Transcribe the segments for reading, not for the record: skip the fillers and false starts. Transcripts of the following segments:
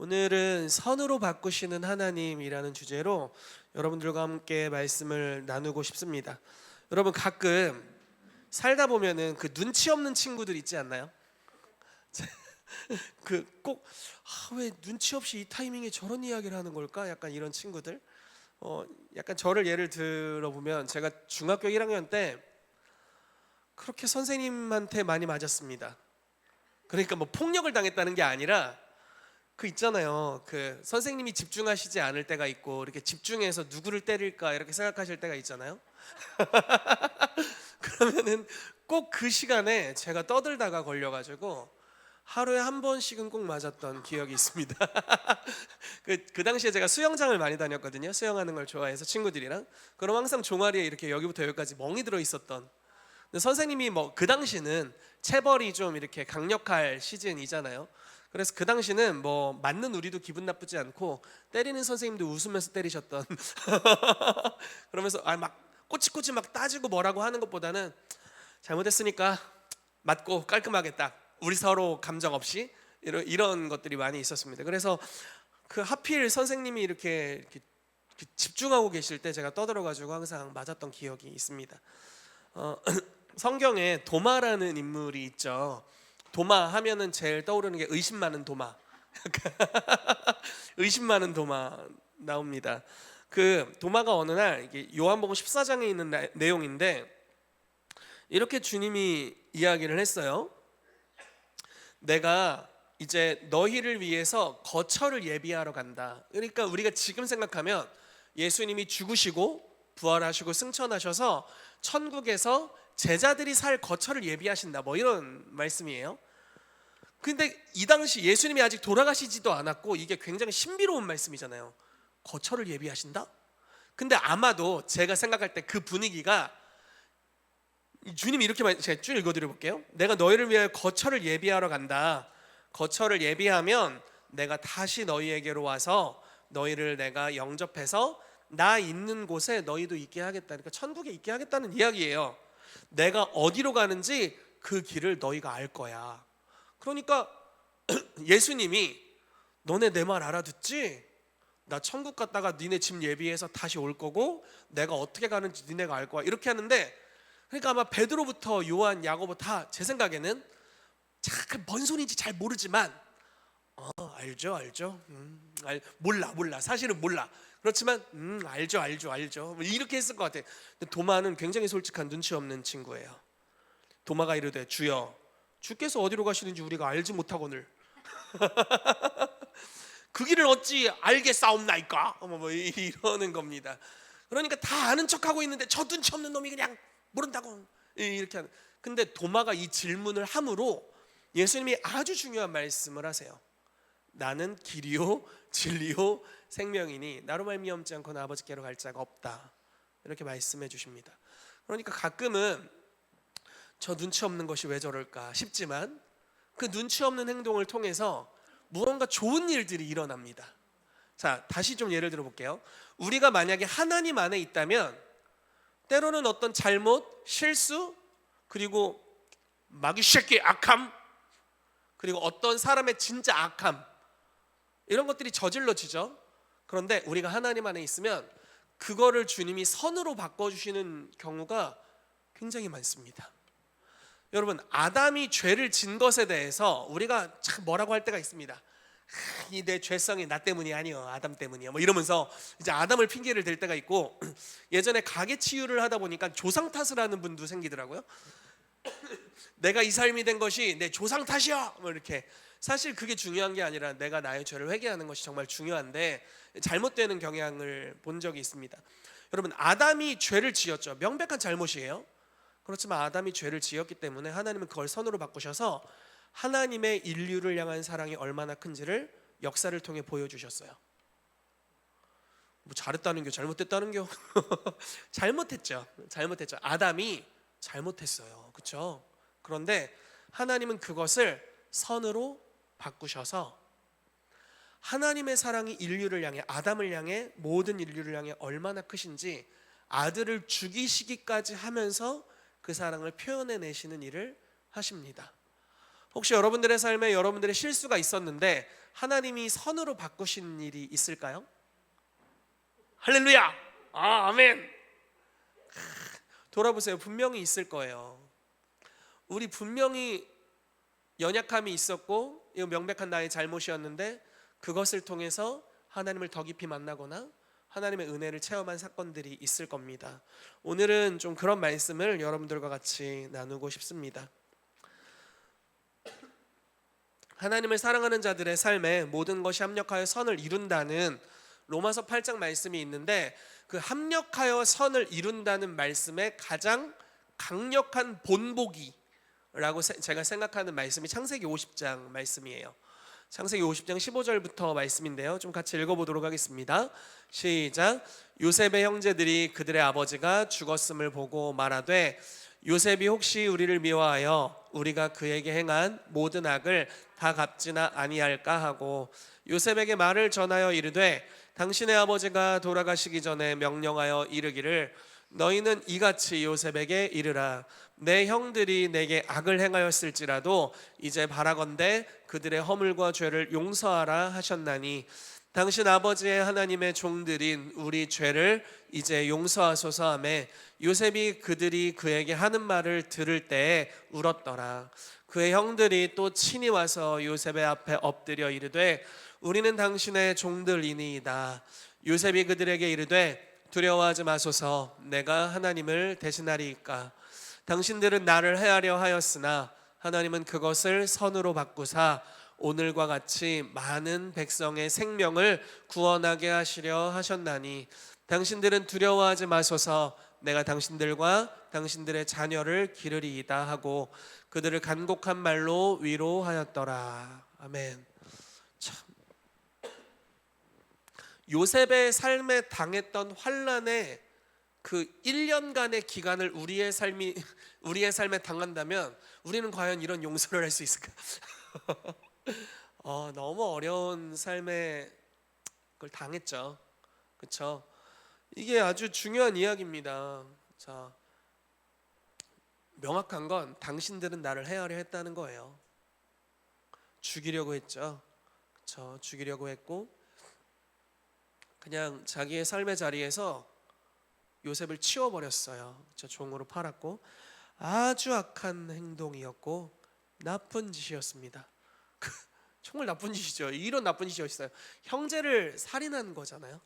오늘은 선으로 바꾸시는 하나님이라는 주제로 여러분들과 함께 말씀을 나누고 싶습니다. 여러분, 가끔 살다 보면은 그 눈치 없는 친구들 있지 않나요? 그 꼭 왜 눈치 없이 이 타이밍에 저런 이야기를 하는 걸까? 약간 이런 친구들. 약간 저를 예를 들어보면 제가 중학교 1학년 때 그렇게 선생님한테 많이 맞았습니다. 그러니까 뭐 폭력을 당했다는 게 아니라 그 있잖아요. 그 선생님이 집중하시지 않을 때가 있고 이렇게 집중해서 누구를 때릴까 이렇게 생각하실 때가 있잖아요. 그러면은 꼭 그 시간에 제가 떠들다가 걸려가지고 하루에 한 번씩은 꼭 맞았던 기억이 있습니다. 그 당시에 제가 수영장을 많이 다녔거든요. 수영하는 걸 좋아해서 친구들이랑. 그럼 항상 종아리에 이렇게 여기부터 여기까지 멍이 들어 있었던. 근데 선생님이 뭐 그 당시는 체벌이 좀 이렇게 강력할 시즌이잖아요. 그래서 그 당시는 뭐 맞는 우리도 기분 나쁘지 않고 때리는 선생님도 웃으면서 때리셨던. 그러면서 막 꼬치꼬치 막 따지고 뭐라고 하는 것보다는 잘못했으니까 맞고 깔끔하게 딱 우리 서로 감정 없이 이런 것들이 많이 있었습니다. 그래서 그 하필 선생님이 이렇게 집중하고 계실 때 제가 떠들어가지고 항상 맞았던 기억이 있습니다. 성경에 도마라는 인물이 있죠. 도마 하면은 제일 떠오르는 게 의심 많은 도마. 의심 많은 도마 나옵니다. 그 도마가 어느 날 이게 요한복음 14장에 있는 내용인데 이렇게 주님이 이야기를 했어요. 내가 이제 너희를 위해서 거처를 예비하러 간다. 그러니까 우리가 지금 생각하면 예수님이 죽으시고 부활하시고 승천하셔서 천국에서 제자들이 살 거처를 예비하신다, 뭐 이런 말씀이에요. 근데 이 당시 예수님이 아직 돌아가시지도 않았고 이게 굉장히 신비로운 말씀이잖아요. 거처를 예비하신다? 근데 아마도 제가 생각할 때 그 분위기가 주님이 이렇게 제가 쭉 읽어드려 볼게요. 내가 너희를 위해 거처를 예비하러 간다. 거처를 예비하면 내가 다시 너희에게로 와서 너희를 내가 영접해서 나 있는 곳에 너희도 있게 하겠다. 그러니까 천국에 있게 하겠다는 이야기예요. 내가 어디로 가는지 그 길을 너희가 알 거야. 그러니까 예수님이 너네 내 말 알아듣지? 나 천국 갔다가 니네 집 예비해서 다시 올 거고 내가 어떻게 가는지 니네가 알 거야. 이렇게 하는데, 그러니까 아마 베드로부터 요한, 야고보 다 제 생각에는 뭔 소리인지 잘 모르지만 알죠. 몰라 사실은 몰라. 그렇지만 알죠 뭐 이렇게 했을 것 같아요. 근데 도마는 굉장히 솔직한 눈치 없는 친구예요. 도마가 이르되 주여 주께서 어디로 가시는지 우리가 알지 못하거늘 그 길을 어찌 알겠사옵나이까? 뭐 이러는 겁니다. 그러니까 다 아는 척하고 있는데 저 눈치 없는 놈이 그냥 모른다고 이렇게 하는. 근데 도마가 이 질문을 함으로 예수님이 아주 중요한 말씀을 하세요. 나는 길이요 진리요 생명이니 나로 말미암지 않고는 아버지께로 갈 자가 없다. 이렇게 말씀해 주십니다. 그러니까 가끔은 저 눈치 없는 것이 왜 저럴까 싶지만 그 눈치 없는 행동을 통해서 무언가 좋은 일들이 일어납니다. 자, 다시 좀 예를 들어 볼게요. 우리가 만약에 하나님 안에 있다면 때로는 어떤 잘못, 실수, 그리고 마귀 새끼 악함, 그리고 어떤 사람의 진짜 악함, 이런 것들이 저질러지죠. 그런데 우리가 하나님 안에 있으면 그거를 주님이 선으로 바꿔주시는 경우가 굉장히 많습니다. 여러분, 아담이 죄를 진 것에 대해서 우리가 참 뭐라고 할 때가 있습니다. 이 내 죄성이 나 때문이 아니요 아담 때문이야 뭐 이러면서 이제 아담을 핑계를 댈 때가 있고, 예전에 가계 치유를 하다 보니까 조상 탓을 하는 분도 생기더라고요. 내가 이 삶이 된 것이 내 조상 탓이야 뭐 이렇게. 사실 그게 중요한 게 아니라 내가 나의 죄를 회개하는 것이 정말 중요한데 잘못되는 경향을 본 적이 있습니다. 여러분, 아담이 죄를 지었죠. 명백한 잘못이에요. 그렇지만 아담이 죄를 지었기 때문에 하나님은 그걸 선으로 바꾸셔서 하나님의 인류를 향한 사랑이 얼마나 큰지를 역사를 통해 보여주셨어요. 뭐 잘했다는 게 잘못됐다는 게 잘못했죠. 아담이 잘못했어요. 그렇죠? 그런데 하나님은 그것을 선으로 바꾸셔서 하나님의 사랑이 인류를 향해, 아담을 향해, 모든 인류를 향해 얼마나 크신지 아들을 죽이시기까지 하면서 그 사랑을 표현해 내시는 일을 하십니다. 혹시 여러분들의 삶에 여러분들의 실수가 있었는데 하나님이 선으로 바꾸신 일이 있을까요? 할렐루야! 아멘! 돌아보세요. 분명히 있을 거예요. 우리 분명히 연약함이 있었고 이거 명백한 나의 잘못이었는데 그것을 통해서 하나님을 더 깊이 만나거나 하나님의 은혜를 체험한 사건들이 있을 겁니다. 오늘은 좀 그런 말씀을 여러분들과 같이 나누고 싶습니다. 하나님을 사랑하는 자들의 삶에 모든 것이 합력하여 선을 이룬다는 로마서 8장 말씀이 있는데 그 합력하여 선을 이룬다는 말씀의 가장 강력한 본보기라고 제가 생각하는 말씀이 창세기 50장 말씀이에요. 창세기 50장 15절부터 말씀인데요. 좀 같이 읽어보도록 하겠습니다. 시작. 요셉의 형제들이 그들의 아버지가 죽었음을 보고 말하되 요셉이 혹시 우리를 미워하여 우리가 그에게 행한 모든 악을 다 갚지나 아니할까 하고 요셉에게 말을 전하여 이르되 당신의 아버지가 돌아가시기 전에 명령하여 이르기를 너희는 이같이 요셉에게 이르라 내 형들이 내게 악을 행하였을지라도 이제 바라건대 그들의 허물과 죄를 용서하라 하셨나니 당신 아버지의 하나님의 종들인 우리 죄를 이제 용서하소서 하매 요셉이 그들이 그에게 하는 말을 들을 때에 울었더라. 그의 형들이 또 친히 와서 요셉의 앞에 엎드려 이르되 우리는 당신의 종들이니이다. 요셉이 그들에게 이르되 두려워하지 마소서 내가 하나님을 대신하리이까. 당신들은 나를 해하려 하였으나 하나님은 그것을 선으로 바꾸사 오늘과 같이 많은 백성의 생명을 구원하게 하시려 하셨나니 당신들은 두려워하지 마소서 내가 당신들과 당신들의 자녀를 기르리이다 하고 그들을 간곡한 말로 위로하였더라. 아멘. 참. 요셉의 삶에 당했던 환난의 그 1년간의 기간을 우리의 삶에 당한다면 우리는 과연 이런 용서를 할 수 있을까? 너무 어려운 삶에 그걸 당했죠. 그렇죠? 이게 아주 중요한 이야기입니다. 자, 명확한 건 당신들은 나를 해하려 했다는 거예요. 죽이려고 했죠. 그렇죠? 죽이려고 했고 그냥 자기의 삶의 자리에서 요셉을 치워버렸어요. 그렇죠? 종으로 팔았고 아주 악한 행동이었고 나쁜 짓이었습니다. 정말 나쁜 짓이죠. 이런 나쁜 짓이 어딨어요? 형제를 살인한 거잖아요.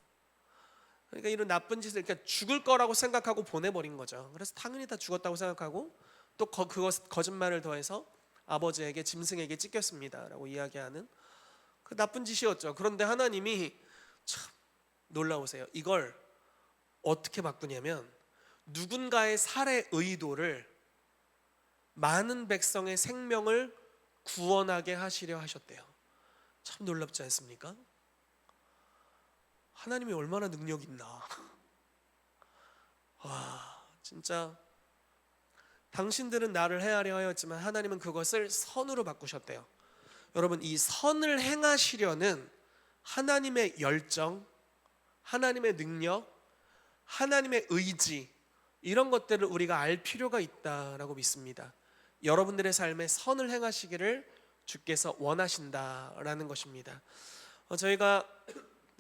그러니까 이런 나쁜 짓을 그러니까 죽을 거라고 생각하고 보내버린 거죠. 그래서 당연히 다 죽었다고 생각하고 또 그것 거짓말을 더해서 아버지에게 짐승에게 찢겼습니다라고 이야기하는 그 나쁜 짓이었죠. 그런데 하나님이 참 놀라우세요. 이걸 어떻게 바꾸냐면 누군가의 살해 의도를 많은 백성의 생명을 구원하게 하시려 하셨대요. 참 놀랍지 않습니까? 하나님이 얼마나 능력 있나. 와, 진짜 당신들은 나를 해하려 하였지만 하나님은 그것을 선으로 바꾸셨대요. 여러분, 이 선을 행하시려는 하나님의 열정, 하나님의 능력, 하나님의 의지 이런 것들을 우리가 알 필요가 있다라고 믿습니다. 여러분들의 삶에 선을 행하시기를 주께서 원하신다라는 것입니다. 저희가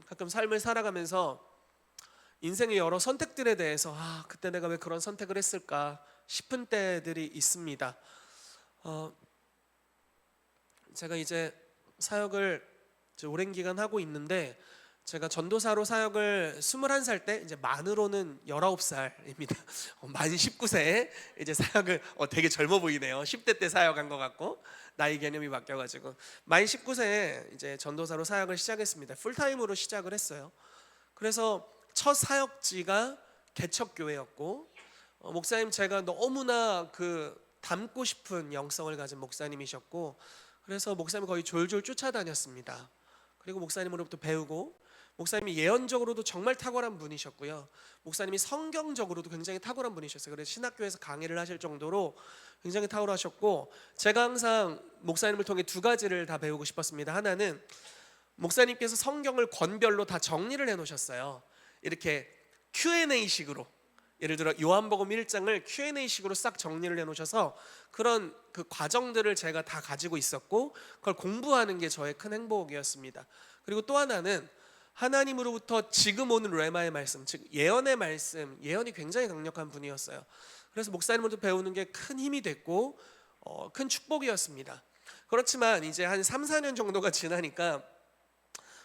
가끔 삶을 살아가면서 인생의 여러 선택들에 대해서 그때 내가 왜 그런 선택을 했을까 싶은 때들이 있습니다. 제가 이제 사역을 오랜 기간 하고 있는데 제가 전도사로 사역을 21살 때 이제 만으로는 19살입니다. 만 19세에 이제 사역을 되게 젊어 보이네요. 10대 때 사역한 것 같고 나이 개념이 바뀌어가지고 만 19세에 이제 전도사로 사역을 시작했습니다. 풀타임으로 시작을 했어요. 그래서 첫 사역지가 개척교회였고 목사님 제가 너무나 닮고 싶은 영성을 가진 목사님이셨고 그래서 목사님 거의 졸졸 쫓아다녔습니다. 그리고 목사님으로부터 배우고 목사님이 예언적으로도 정말 탁월한 분이셨고요. 목사님이 성경적으로도 굉장히 탁월한 분이셨어요. 그래서 신학교에서 강의를 하실 정도로 굉장히 탁월하셨고 제가 항상 목사님을 통해 두 가지를 다 배우고 싶었습니다. 하나는 목사님께서 성경을 권별로 다 정리를 해놓으셨어요. 이렇게 Q&A 식으로 예를 들어 요한복음 1장을 Q&A식으로 싹 정리를 해놓으셔서 그런 그 과정들을 제가 다 가지고 있었고 그걸 공부하는 게 저의 큰 행복이었습니다. 그리고 또 하나는 하나님으로부터 지금 오는 레마의 말씀, 즉 예언의 말씀, 예언이 굉장히 강력한 분이었어요. 그래서 목사님으로부터 배우는 게 큰 힘이 됐고 큰 축복이었습니다. 그렇지만 이제 한 3, 4년 정도가 지나니까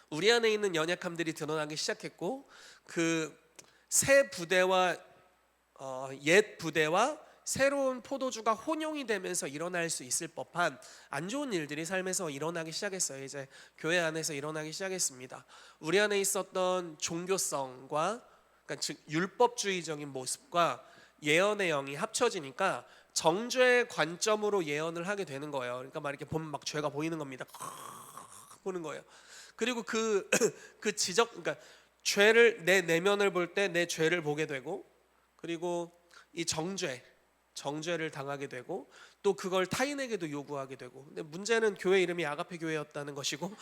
우리 안에 있는 연약함들이 드러나기 시작했고 그 새 부대와 옛 부대와 새로운 포도주가 혼용이 되면서 일어날 수 있을 법한 안 좋은 일들이 삶에서 일어나기 시작했어요. 이제 교회 안에서 일어나기 시작했습니다. 우리 안에 있었던 종교성과 그러니까 즉 율법주의적인 모습과 예언의 영이 합쳐지니까 정죄의 관점으로 예언을 하게 되는 거예요. 그러니까 막 이렇게 보면 막 죄가 보이는 겁니다. 보는 거예요. 그리고 그 지적, 그러니까 죄를 내 내면을 볼 때 내 죄를 보게 되고, 그리고 이 정죄를 당하게 되고, 또 그걸 타인에게도 요구하게 되고. 근데 문제는 교회 이름이 아가페 교회였다는 것이고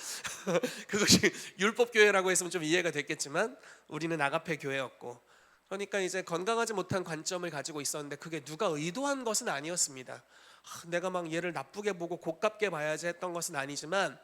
그것이 율법 교회라고 했으면 좀 이해가 됐겠지만 우리는 아가페 교회였고, 그러니까 이제 건강하지 못한 관점을 가지고 있었는데 그게 누가 의도한 것은 아니었습니다. 내가 막 얘를 나쁘게 보고 고깝게 봐야지 했던 것은 아니지만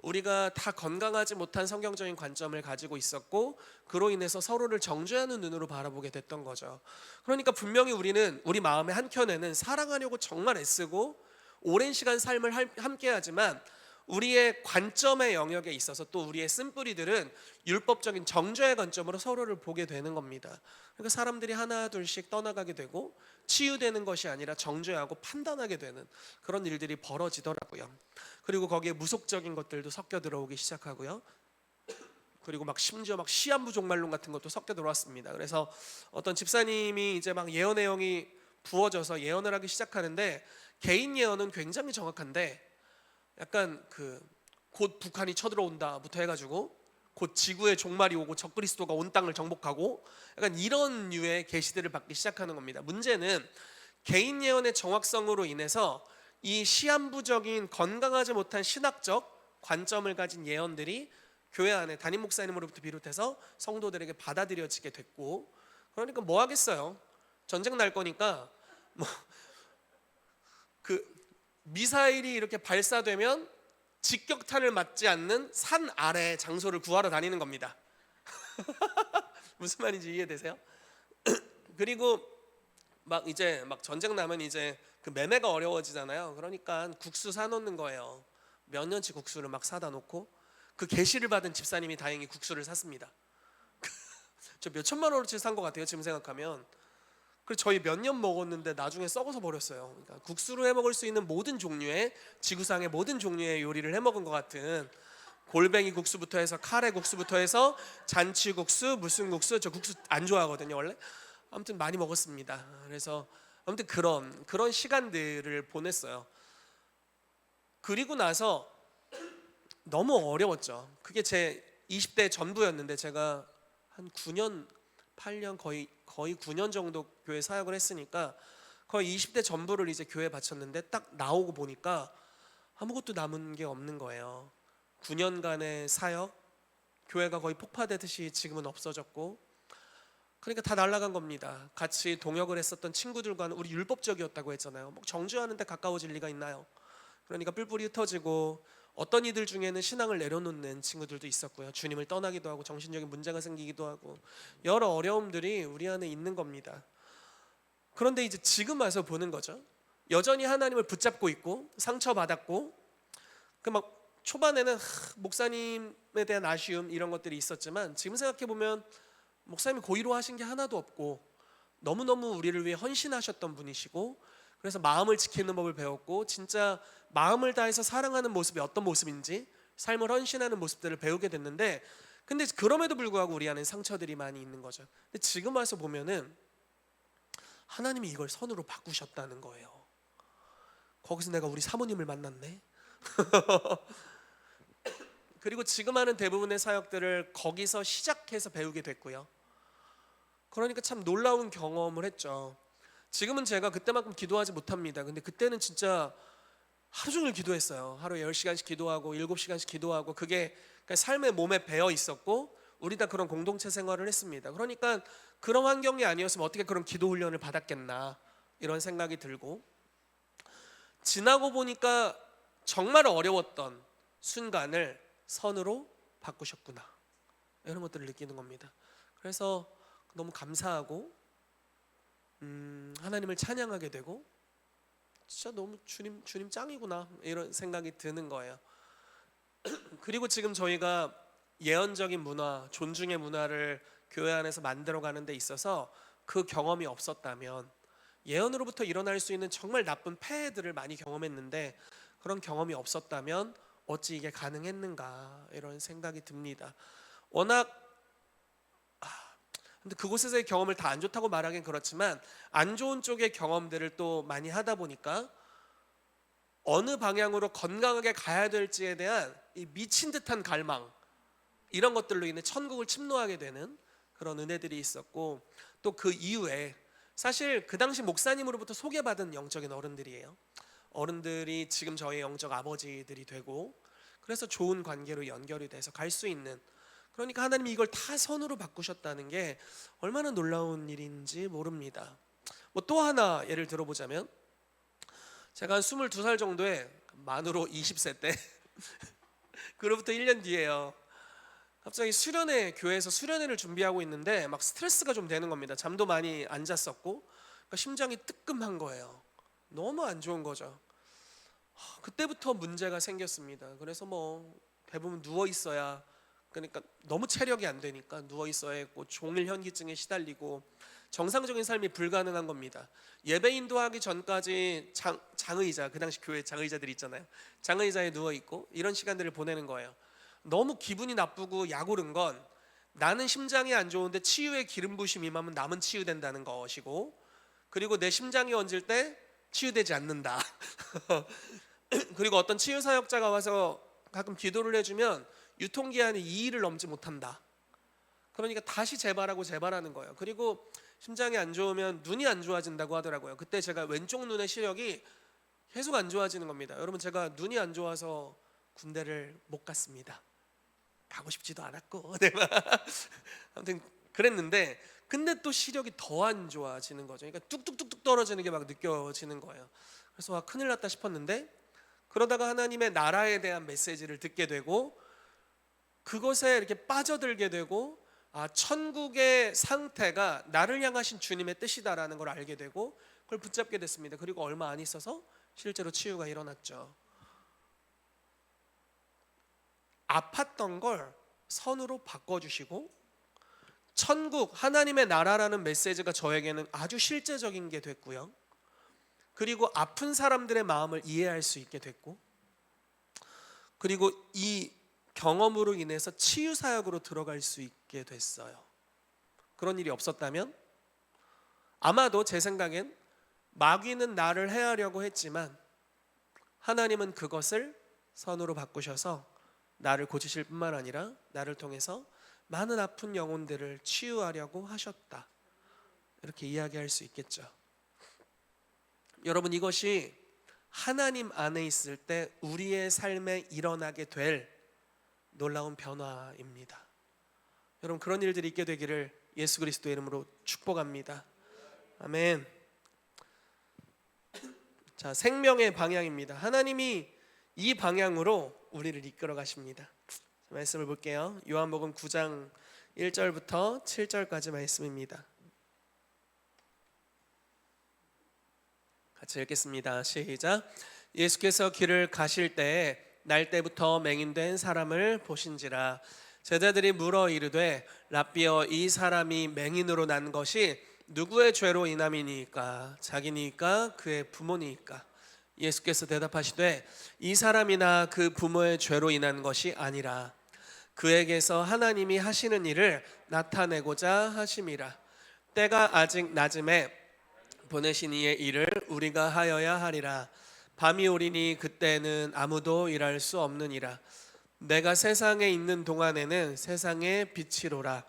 우리가 다 건강하지 못한 성경적인 관점을 가지고 있었고 그로 인해서 서로를 정죄하는 눈으로 바라보게 됐던 거죠. 그러니까 분명히 우리는 우리 마음의 한켠에는 사랑하려고 정말 애쓰고 오랜 시간 삶을 함께 하지만 우리의 관점의 영역에 있어서 또 우리의 쓴뿌리들은 율법적인 정죄의 관점으로 서로를 보게 되는 겁니다. 그러니까 사람들이 하나 둘씩 떠나가게 되고 치유되는 것이 아니라 정죄하고 판단하게 되는 그런 일들이 벌어지더라고요. 그리고 거기에 무속적인 것들도 섞여 들어오기 시작하고요. 그리고 막 심지어 막 시한부 종말론 같은 것도 섞여 들어왔습니다. 그래서 어떤 집사님이 이제 막 예언의 영이 부어져서 예언을 하기 시작하는데 개인 예언은 굉장히 정확한데 약간 곧 북한이 쳐들어온다부터 해가지고 곧 지구의 종말이 오고 적그리스도가 온 땅을 정복하고 약간 이런 류의 계시들을 받기 시작하는 겁니다. 문제는 개인 예언의 정확성으로 인해서 이 시한부적인 건강하지 못한 신학적 관점을 가진 예언들이 교회 안에 담임 목사님으로부터 비롯해서 성도들에게 받아들여지게 됐고, 그러니까 뭐 하겠어요? 전쟁 날 거니까 미사일이 이렇게 발사되면 직격탄을 맞지 않는 산 아래 장소를 구하러 다니는 겁니다. 무슨 말인지 이해되세요? 그리고 막 전쟁 나면 이제 그 매매가 어려워지잖아요. 그러니까 국수 사놓는 거예요. 몇 년치 국수를 막 사다 놓고 그 계시를 받은 집사님이 다행히 국수를 샀습니다. 저 몇 천만 원어치 산 것 같아요 지금 생각하면. 그래서 저희 몇 년 먹었는데 나중에 썩어서 버렸어요. 그러니까 국수로 해 먹을 수 있는 모든 종류의 지구상의 모든 종류의 요리를 해 먹은 것 같은 골뱅이 국수부터 해서 카레 국수부터 해서 잔치 국수, 무슨 국수, 저 국수 안 좋아하거든요 원래. 아무튼 많이 먹었습니다. 그래서 아무튼 그런 시간들을 보냈어요. 그리고 나서 너무 어려웠죠. 그게 제 20대 전부였는데 제가 한 9년, 8년 거의 9년 정도 교회 사역을 했으니까 거의 20대 전부를 이제 교회에 바쳤는데 딱 나오고 보니까 아무것도 남은 게 없는 거예요. 9년간의 사역, 교회가 거의 폭파되듯이 지금은 없어졌고, 그러니까 다 날아간 겁니다. 같이 동역을 했었던 친구들과는 우리 율법적이었다고 했잖아요. 뭐 정죄하는데 가까워질 리가 있나요? 그러니까 뿔뿔이 흩어지고 어떤 이들 중에는 신앙을 내려놓는 친구들도 있었고요. 주님을 떠나기도 하고 정신적인 문제가 생기기도 하고 여러 어려움들이 우리 안에 있는 겁니다. 그런데 이제 지금 와서 보는 거죠. 여전히 하나님을 붙잡고 있고 상처받았고 막 초반에는 목사님에 대한 아쉬움 이런 것들이 있었지만 지금 생각해 보면 목사님이 고의로 하신 게 하나도 없고 너무너무 우리를 위해 헌신하셨던 분이시고, 그래서 마음을 지키는 법을 배웠고 진짜 마음을 다해서 사랑하는 모습이 어떤 모습인지 삶을 헌신하는 모습들을 배우게 됐는데, 근데 그럼에도 불구하고 우리 안에 상처들이 많이 있는 거죠. 근데 지금 와서 보면은 하나님이 이걸 선으로 바꾸셨다는 거예요. 거기서 내가 우리 사모님을 만났네. 그리고 지금 하는 대부분의 사역들을 거기서 시작해서 배우게 됐고요. 그러니까 참 놀라운 경험을 했죠. 지금은 제가 그때만큼 기도하지 못합니다. 근데 그때는 진짜 하루 종일 기도했어요. 하루에 10시간씩 기도하고 7시간씩 기도하고 그게 삶의 몸에 배어 있었고 우리 다 그런 공동체 생활을 했습니다. 그러니까 그런 환경이 아니었으면 어떻게 그런 기도 훈련을 받았겠나 이런 생각이 들고, 지나고 보니까 정말 어려웠던 순간을 선으로 바꾸셨구나, 이런 것들을 느끼는 겁니다. 그래서 너무 감사하고 하나님을 찬양하게 되고, 진짜 너무 주님 짱이구나 이런 생각이 드는 거예요. 그리고 지금 저희가 예언적인 문화, 존중의 문화를 교회 안에서 만들어가는 데 있어서 그 경험이 없었다면, 예언으로부터 일어날 수 있는 정말 나쁜 폐해들을 많이 경험했는데 그런 경험이 없었다면 어찌 이게 가능했는가 이런 생각이 듭니다. 워낙 근데 그곳에서의 경험을 다 안 좋다고 말하긴 그렇지만, 안 좋은 쪽의 경험들을 또 많이 하다 보니까 어느 방향으로 건강하게 가야 될지에 대한 이 미친 듯한 갈망, 이런 것들로 인해 천국을 침노하게 되는 그런 은혜들이 있었고, 또 그 이후에 사실 그 당시 목사님으로부터 소개받은 영적인 어른들이에요. 어른들이 지금 저의 영적 아버지들이 되고, 그래서 좋은 관계로 연결이 돼서 갈 수 있는, 그러니까 하나님이 이걸 다 선으로 바꾸셨다는 게 얼마나 놀라운 일인지 모릅니다. 뭐 또 하나 예를 들어보자면, 제가 한 22살 정도에, 만으로 20세 때 그로부터 1년 뒤에요, 갑자기 교회에서 수련회를 준비하고 있는데 막 스트레스가 좀 되는 겁니다. 잠도 많이 안 잤었고, 그러니까 심장이 뜨끔한 거예요. 너무 안 좋은 거죠. 그때부터 문제가 생겼습니다. 그래서 뭐 대부분 누워 있어야, 그러니까 너무 체력이 안 되니까 누워 있어야 했고, 종일 현기증에 시달리고 정상적인 삶이 불가능한 겁니다. 예배 인도하기 전까지 장의자, 그 당시 교회 장의자들이 있잖아요. 장의자에 누워 있고 이런 시간들을 보내는 거예요. 너무 기분이 나쁘고 약오른 건, 나는 심장이 안 좋은데 치유의 기름 부심이 임하면 남은 치유된다는 것이고, 그리고 내 심장이 얹을 때 치유되지 않는다. 그리고 어떤 치유 사역자가 와서 가끔 기도를 해주면 유통기한이 2일을 넘지 못한다. 그러니까 다시 재발하는 거예요. 그리고 심장이 안 좋으면 눈이 안 좋아진다고 하더라고요. 그때 제가 왼쪽 눈의 시력이 계속 안 좋아지는 겁니다. 여러분, 제가 눈이 안 좋아서 군대를 못 갔습니다. 가고 싶지도 않았고 아무튼 그랬는데, 근데 또 시력이 더 안 좋아지는 거죠. 그러니까 뚝뚝뚝뚝 떨어지는 게 막 느껴지는 거예요. 그래서 큰일 났다 싶었는데, 그러다가 하나님의 나라에 대한 메시지를 듣게 되고, 그것에 이렇게 빠져들게 되고, 천국의 상태가 나를 향하신 주님의 뜻이다라는 걸 알게 되고, 그걸 붙잡게 됐습니다. 그리고 얼마 안 있어서 실제로 치유가 일어났죠. 아팠던 걸 선으로 바꿔주시고, 천국, 하나님의 나라라는 메시지가 저에게는 아주 실제적인 게 됐고요. 그리고 아픈 사람들의 마음을 이해할 수 있게 됐고, 그리고 이 경험으로 인해서 치유 사역으로 들어갈 수 있게 됐어요. 그런 일이 없었다면 아마도 제 생각엔 마귀는 나를 해하려고 했지만, 하나님은 그것을 선으로 바꾸셔서 나를 고치실 뿐만 아니라 나를 통해서 많은 아픈 영혼들을 치유하려고 하셨다, 이렇게 이야기할 수 있겠죠. 여러분, 이것이 하나님 안에 있을 때 우리의 삶에 일어나게 될 놀라운 변화입니다. 여러분, 그런 일들이 있게 되기를 예수 그리스도의 이름으로 축복합니다. 아멘. 자, 생명의 방향입니다. 하나님이 이 방향으로 우리를 이끌어 가십니다. 말씀을 볼게요. 요한복음 9장 1절부터 7절까지 말씀입니다. 같이 읽겠습니다. 시작. 예수께서 길을 가실 때에 날 때부터 맹인된 사람을 보신지라. 제자들이 물어 이르되 랍비여, 이 사람이 맹인으로 난 것이 누구의 죄로 인함이니까? 자기니까 그의 부모니까? 예수께서 대답하시되 이 사람이나 그 부모의 죄로 인한 것이 아니라 그에게서 하나님이 하시는 일을 나타내고자 하심이라. 때가 아직 낮음에 보내신 이의 일을 우리가 하여야 하리라. 밤이 오리니 그때는 아무도 일할 수 없느니라. 내가 세상에 있는 동안에는 세상의 빛이로라.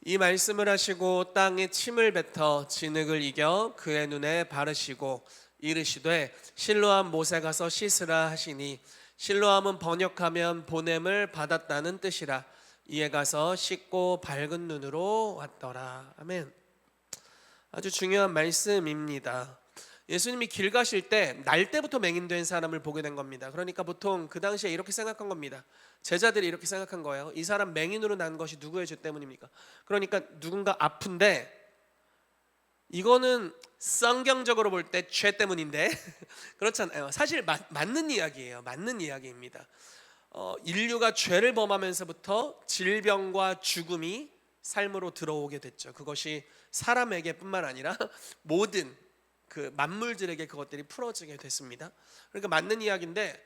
이 말씀을 하시고 땅에 침을 뱉어 진흙을 이겨 그의 눈에 바르시고 이르시되 실로암 못에 가서 씻으라 하시니, 실로암은 번역하면 보냄을 받았다는 뜻이라. 이에 가서 씻고 밝은 눈으로 왔더라. 아멘. 아주 중요한 말씀입니다. 예수님이 길 가실 때 날 때부터 맹인된 사람을 보게 된 겁니다. 그러니까 보통 그 당시에 이렇게 생각한 겁니다. 제자들이 이렇게 생각한 거예요. 이 사람 맹인으로 난 것이 누구의 죄 때문입니까? 그러니까 누군가 아픈데 이거는 성경적으로 볼 때 죄 때문인데 그렇잖아요. 사실 맞는 이야기예요. 맞는 이야기입니다. 인류가 죄를 범하면서부터 질병과 죽음이 삶으로 들어오게 됐죠. 그것이 사람에게뿐만 아니라 모든 그 만물들에게 그것들이 풀어지게 됐습니다. 그러니까 맞는 이야기인데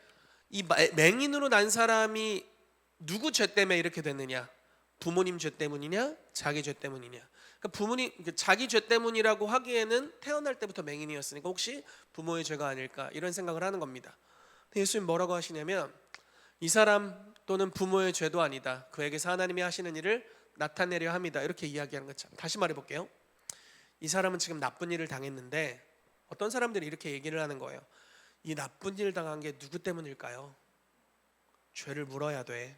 이 맹인으로 난 사람이 누구 죄 때문에 이렇게 됐느냐? 부모님 죄 때문이냐? 자기 죄 때문이냐? 그러니까 부모님 자기 죄 때문이라고 하기에는 태어날 때부터 맹인이었으니까 혹시 부모의 죄가 아닐까 이런 생각을 하는 겁니다. 근데 예수님 뭐라고 하시냐면 이 사람 또는 부모의 죄도 아니다. 그에게서 하나님이 하시는 일을 나타내려 합니다. 이렇게 이야기하는 것처럼. 다시 말해볼게요. 이 사람은 지금 나쁜 일을 당했는데 어떤 사람들이 이렇게 얘기를 하는 거예요. 이 나쁜 일 당한 게 누구 때문일까요? 죄를 물어야 돼.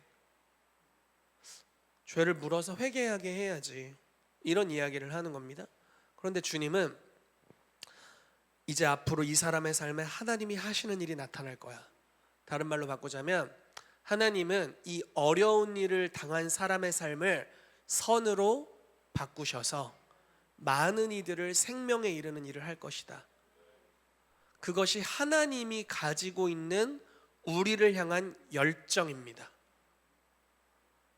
죄를 물어서 회개하게 해야지. 이런 이야기를 하는 겁니다. 그런데 주님은 이제 앞으로 이 사람의 삶에 하나님이 하시는 일이 나타날 거야. 다른 말로 바꾸자면 하나님은 이 어려운 일을 당한 사람의 삶을 선으로 바꾸셔서 많은 이들을 생명에 이르는 일을 할 것이다. 그것이 하나님이 가지고 있는 우리를 향한 열정입니다.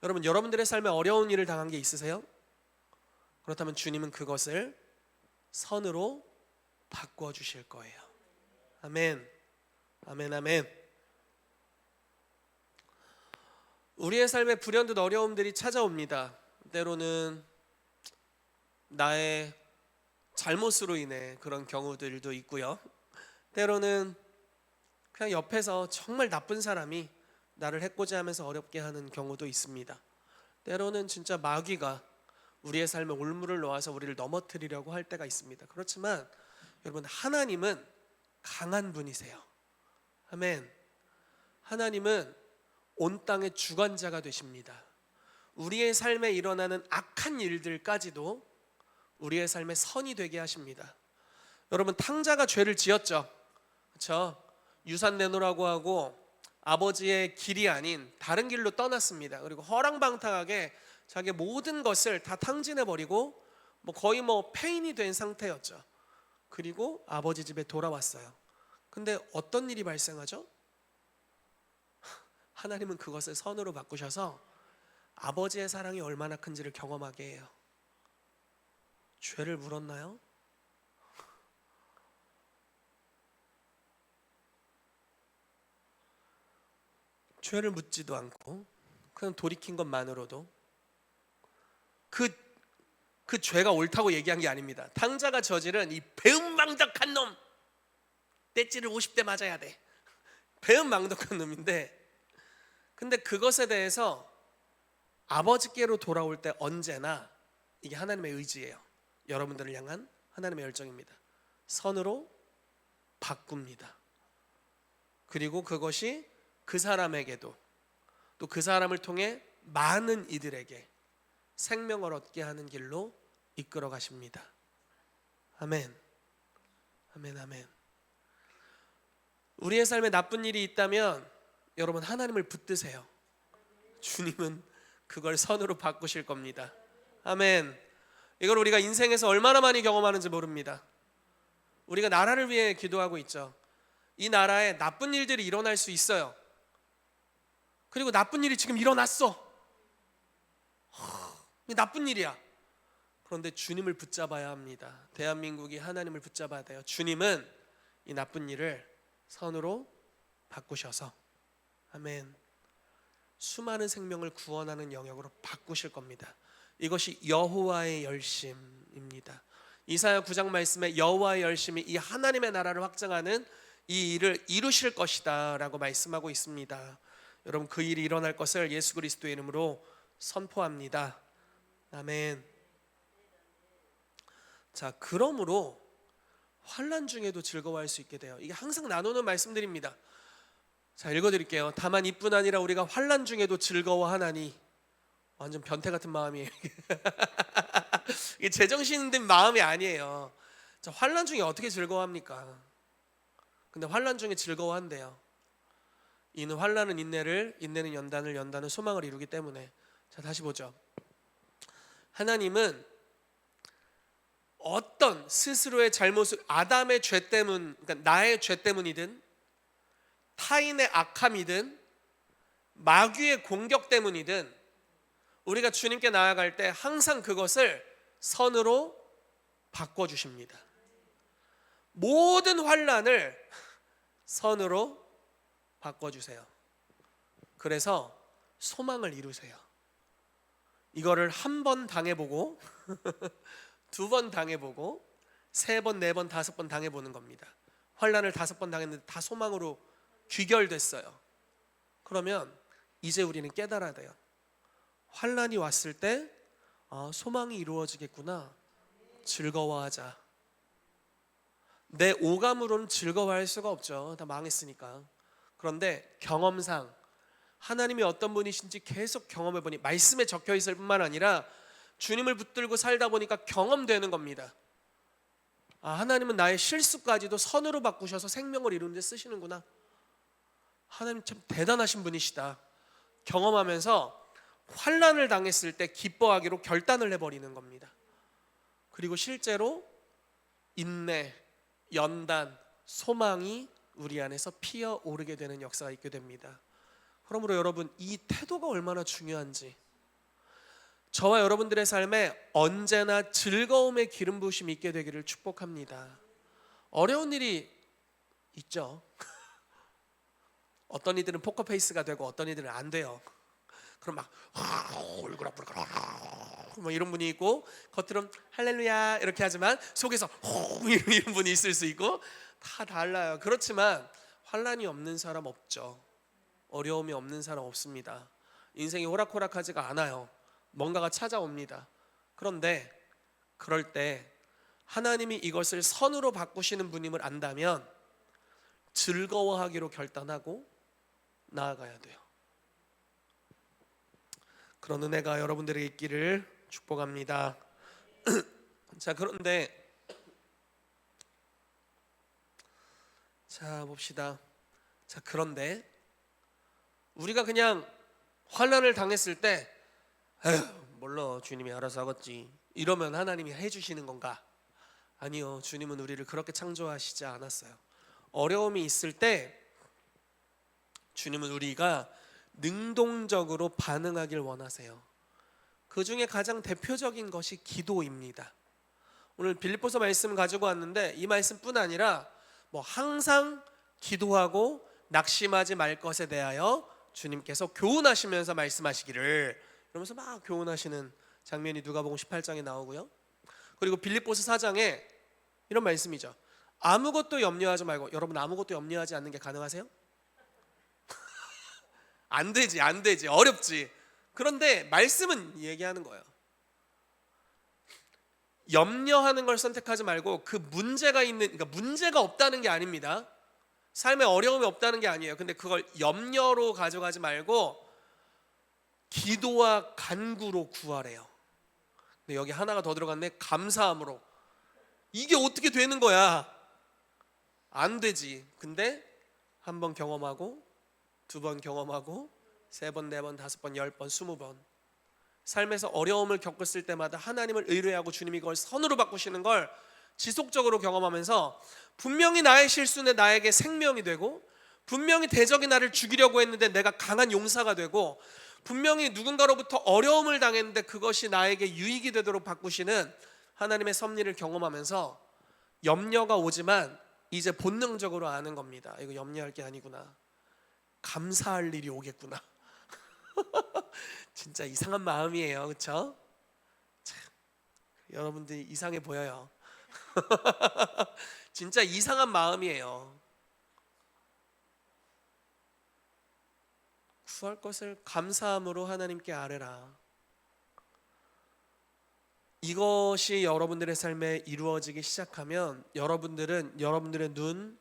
여러분, 여러분들의 삶에 어려운 일을 당한 게 있으세요? 그렇다면 주님은 그것을 선으로 바꿔 주실 거예요. 아멘. 아멘. 아멘. 우리의 삶에 불현듯 어려움들이 찾아옵니다. 때로는 나의 잘못으로 인해 그런 경우들도 있고요. 때로는 그냥 옆에서 정말 나쁜 사람이 나를 해코지 하면서 어렵게 하는 경우도 있습니다. 때로는 진짜 마귀가 우리의 삶에 올무를 놓아서 우리를 넘어뜨리려고 할 때가 있습니다. 그렇지만 여러분, 하나님은 강한 분이세요. 아멘. 하나님은 온 땅의 주관자가 되십니다. 우리의 삶에 일어나는 악한 일들까지도 우리의 삶의 선이 되게 하십니다. 여러분, 탕자가 죄를 지었죠. 그렇죠? 유산 내놓으라고 하고 아버지의 길이 아닌 다른 길로 떠났습니다. 그리고 허랑방탕하게 자기의 모든 것을 다 탕진해버리고 거의 폐인이 된 상태였죠. 그리고 아버지 집에 돌아왔어요. 근데 어떤 일이 발생하죠? 하나님은 그것을 선으로 바꾸셔서 아버지의 사랑이 얼마나 큰지를 경험하게 해요. 죄를 물었나요? 죄를 묻지도 않고 그냥 돌이킨 것만으로도 그 죄가 옳다고 얘기한 게 아닙니다. 탕자가 저지른 이 배은망덕한 놈, 떼찌를 50대 맞아야 돼. 배은망덕한 놈인데, 근데 그것에 대해서 아버지께로 돌아올 때 언제나 이게 하나님의 의지예요. 여러분들을 향한 하나님의 열정입니다. 선으로 바꿉니다. 그리고 그것이 그 사람에게도 또 그 사람을 통해 많은 이들에게 생명을 얻게 하는 길로 이끌어 가십니다. 아멘. 아멘. 아멘. 우리의 삶에 나쁜 일이 있다면 여러분, 하나님을 붙드세요. 주님은 그걸 선으로 바꾸실 겁니다. 아멘. 이걸 우리가 인생에서 얼마나 많이 경험하는지 모릅니다. 우리가 나라를 위해 기도하고 있죠. 이 나라에 나쁜 일들이 일어날 수 있어요. 그리고 나쁜 일이 지금 일어났어. 나쁜 일이야. 그런데 주님을 붙잡아야 합니다. 대한민국이 하나님을 붙잡아야 돼요. 주님은 이 나쁜 일을 선으로 바꾸셔서 아멘, 수많은 생명을 구원하는 영역으로 바꾸실 겁니다. 이것이 여호와의 열심입니다. 이사야 9장 말씀에 여호와의 열심이 이 하나님의 나라를 확장하는 이 일을 이루실 것이다 라고 말씀하고 있습니다. 여러분, 그 일이 일어날 것을 예수 그리스도의 이름으로 선포합니다. 아멘. 자, 그러므로 환난 중에도 즐거워할 수 있게 돼요. 이게 항상 나누는 말씀들입니다. 자, 읽어드릴게요. 다만 이뿐 아니라 우리가 환난 중에도 즐거워하나니 완전 변태 같은 마음이에요. 이게 제정신 든 마음이 아니에요. 자, 환난 중에 어떻게 즐거워합니까? 근데 환난 중에 즐거워한대요. 이는 환난은 인내를, 인내는 연단을, 연단은 소망을 이루기 때문에. 자, 다시 보죠. 하나님은 어떤 스스로의 잘못을, 아담의 죄 때문, 그러니까 나의 죄 때문이든 타인의 악함이든 마귀의 공격 때문이든 우리가 주님께 나아갈 때 항상 그것을 선으로 바꿔주십니다. 모든 환난을 선으로 바꿔주세요. 그래서 소망을 이루세요. 이거를 한 번 당해보고 두 번 당해보고 세 번, 네 번, 다섯 번 당해보는 겁니다. 환난을 5번 당했는데 다 소망으로 귀결됐어요. 그러면 이제 우리는 깨달아야 돼요. 환난이 왔을 때 소망이 이루어지겠구나. 즐거워하자. 내 오감으로는 즐거워할 수가 없죠. 다 망했으니까. 그런데 경험상 하나님이 어떤 분이신지 계속 경험해보니 말씀에 적혀있을 뿐만 아니라 주님을 붙들고 살다 보니까 경험되는 겁니다. 하나님은 나의 실수까지도 선으로 바꾸셔서 생명을 이루는 데 쓰시는구나. 하나님 참 대단하신 분이시다. 경험하면서 환난을 당했을 때 기뻐하기로 결단을 해버리는 겁니다. 그리고 실제로 인내, 연단, 소망이 우리 안에서 피어오르게 되는 역사가 있게 됩니다. 그러므로 여러분, 이 태도가 얼마나 중요한지, 저와 여러분들의 삶에 언제나 즐거움의 기름 부으심이 있게 되기를 축복합니다. 어려운 일이 있죠. 어떤 이들은 포커페이스가 되고 어떤 이들은 안 돼요. 그럼 막 얼굴 아프고 뭐 이런 분이 있고, 겉으로는 할렐루야 이렇게 하지만 속에서 이런 분이 있을 수 있고, 다 달라요. 그렇지만 환난이 없는 사람 없죠. 어려움이 없는 사람 없습니다. 인생이 호락호락하지가 않아요. 뭔가가 찾아옵니다. 그런데 그럴 때 하나님이 이것을 선으로 바꾸시는 분임을 안다면 즐거워하기로 결단하고 나아가야 돼요. 그런 은혜가 여러분들에게 있기를 축복합니다. 자, 그런데 봅시다. 자, 그런데 우리가 그냥 환난을 당했을 때 몰라 주님이 알아서 하겠지 이러면 하나님이 해주시는 건가? 아니요, 주님은 우리를 그렇게 창조하시지 않았어요. 어려움이 있을 때 주님은 우리가 능동적으로 반응하길 원하세요. 그 중에 가장 대표적인 것이 기도입니다. 오늘 빌립보서 말씀 가지고 왔는데 이 말씀뿐 아니라 항상 기도하고 낙심하지 말 것에 대하여 주님께서 교훈하시면서 말씀하시기를, 그러면서 막 교훈하시는 장면이 누가복음 18장에 나오고요. 그리고 빌립보서 4장에 이런 말씀이죠. 아무것도 염려하지 말고. 여러분, 아무것도 염려하지 않는 게 가능하세요? 안 되지, 어렵지. 그런데 말씀은 얘기하는 거예요. 염려하는 걸 선택하지 말고 그 문제가 있는, 그러니까 문제가 없다는 게 아닙니다. 삶에 어려움이 없다는 게 아니에요. 근데 그걸 염려로 가져가지 말고 기도와 간구로 구하래요. 근데 여기 하나가 더 들어갔네. 감사함으로. 이게 어떻게 되는 거야? 안 되지. 근데 한 번 경험하고, 두 번 경험하고, 세 번, 네 번, 다섯 번, 10번, 20번 삶에서 어려움을 겪었을 때마다 하나님을 의뢰하고 주님이 그걸 선으로 바꾸시는 걸 지속적으로 경험하면서 분명히 나의 실수는 나에게 생명이 되고, 분명히 대적이 나를 죽이려고 했는데 내가 강한 용사가 되고, 분명히 누군가로부터 어려움을 당했는데 그것이 나에게 유익이 되도록 바꾸시는 하나님의 섭리를 경험하면서 염려가 오지만 이제 본능적으로 아는 겁니다. 이거 염려할 게 아니구나. 감사할 일이 오겠구나. 진짜 이상한 마음이에요. 그렇죠? 여러분들이 이상해 보여요. 진짜 이상한 마음이에요. 구할 것을 감사함으로 하나님께 아뢰라. 이것이 여러분들의 삶에 이루어지기 시작하면 여러분들은 여러분들의 눈,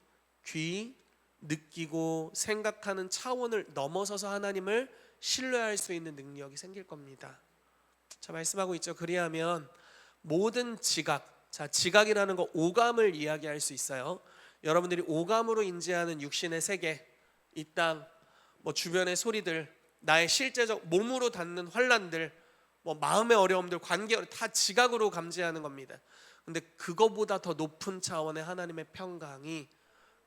귀, 느끼고 생각하는 차원을 넘어서서 하나님을 신뢰할 수 있는 능력이 생길 겁니다. 자, 말씀하고 있죠. 그리하면 모든 지각, 자, 지각이라는 거 오감을 이야기할 수 있어요. 여러분들이 오감으로 인지하는 육신의 세계, 이 땅, 뭐 주변의 소리들, 나의 실제적 몸으로 닿는 환란들, 뭐 마음의 어려움들, 관계 다 지각으로 감지하는 겁니다. 근데 그거보다 더 높은 차원의 하나님의 평강이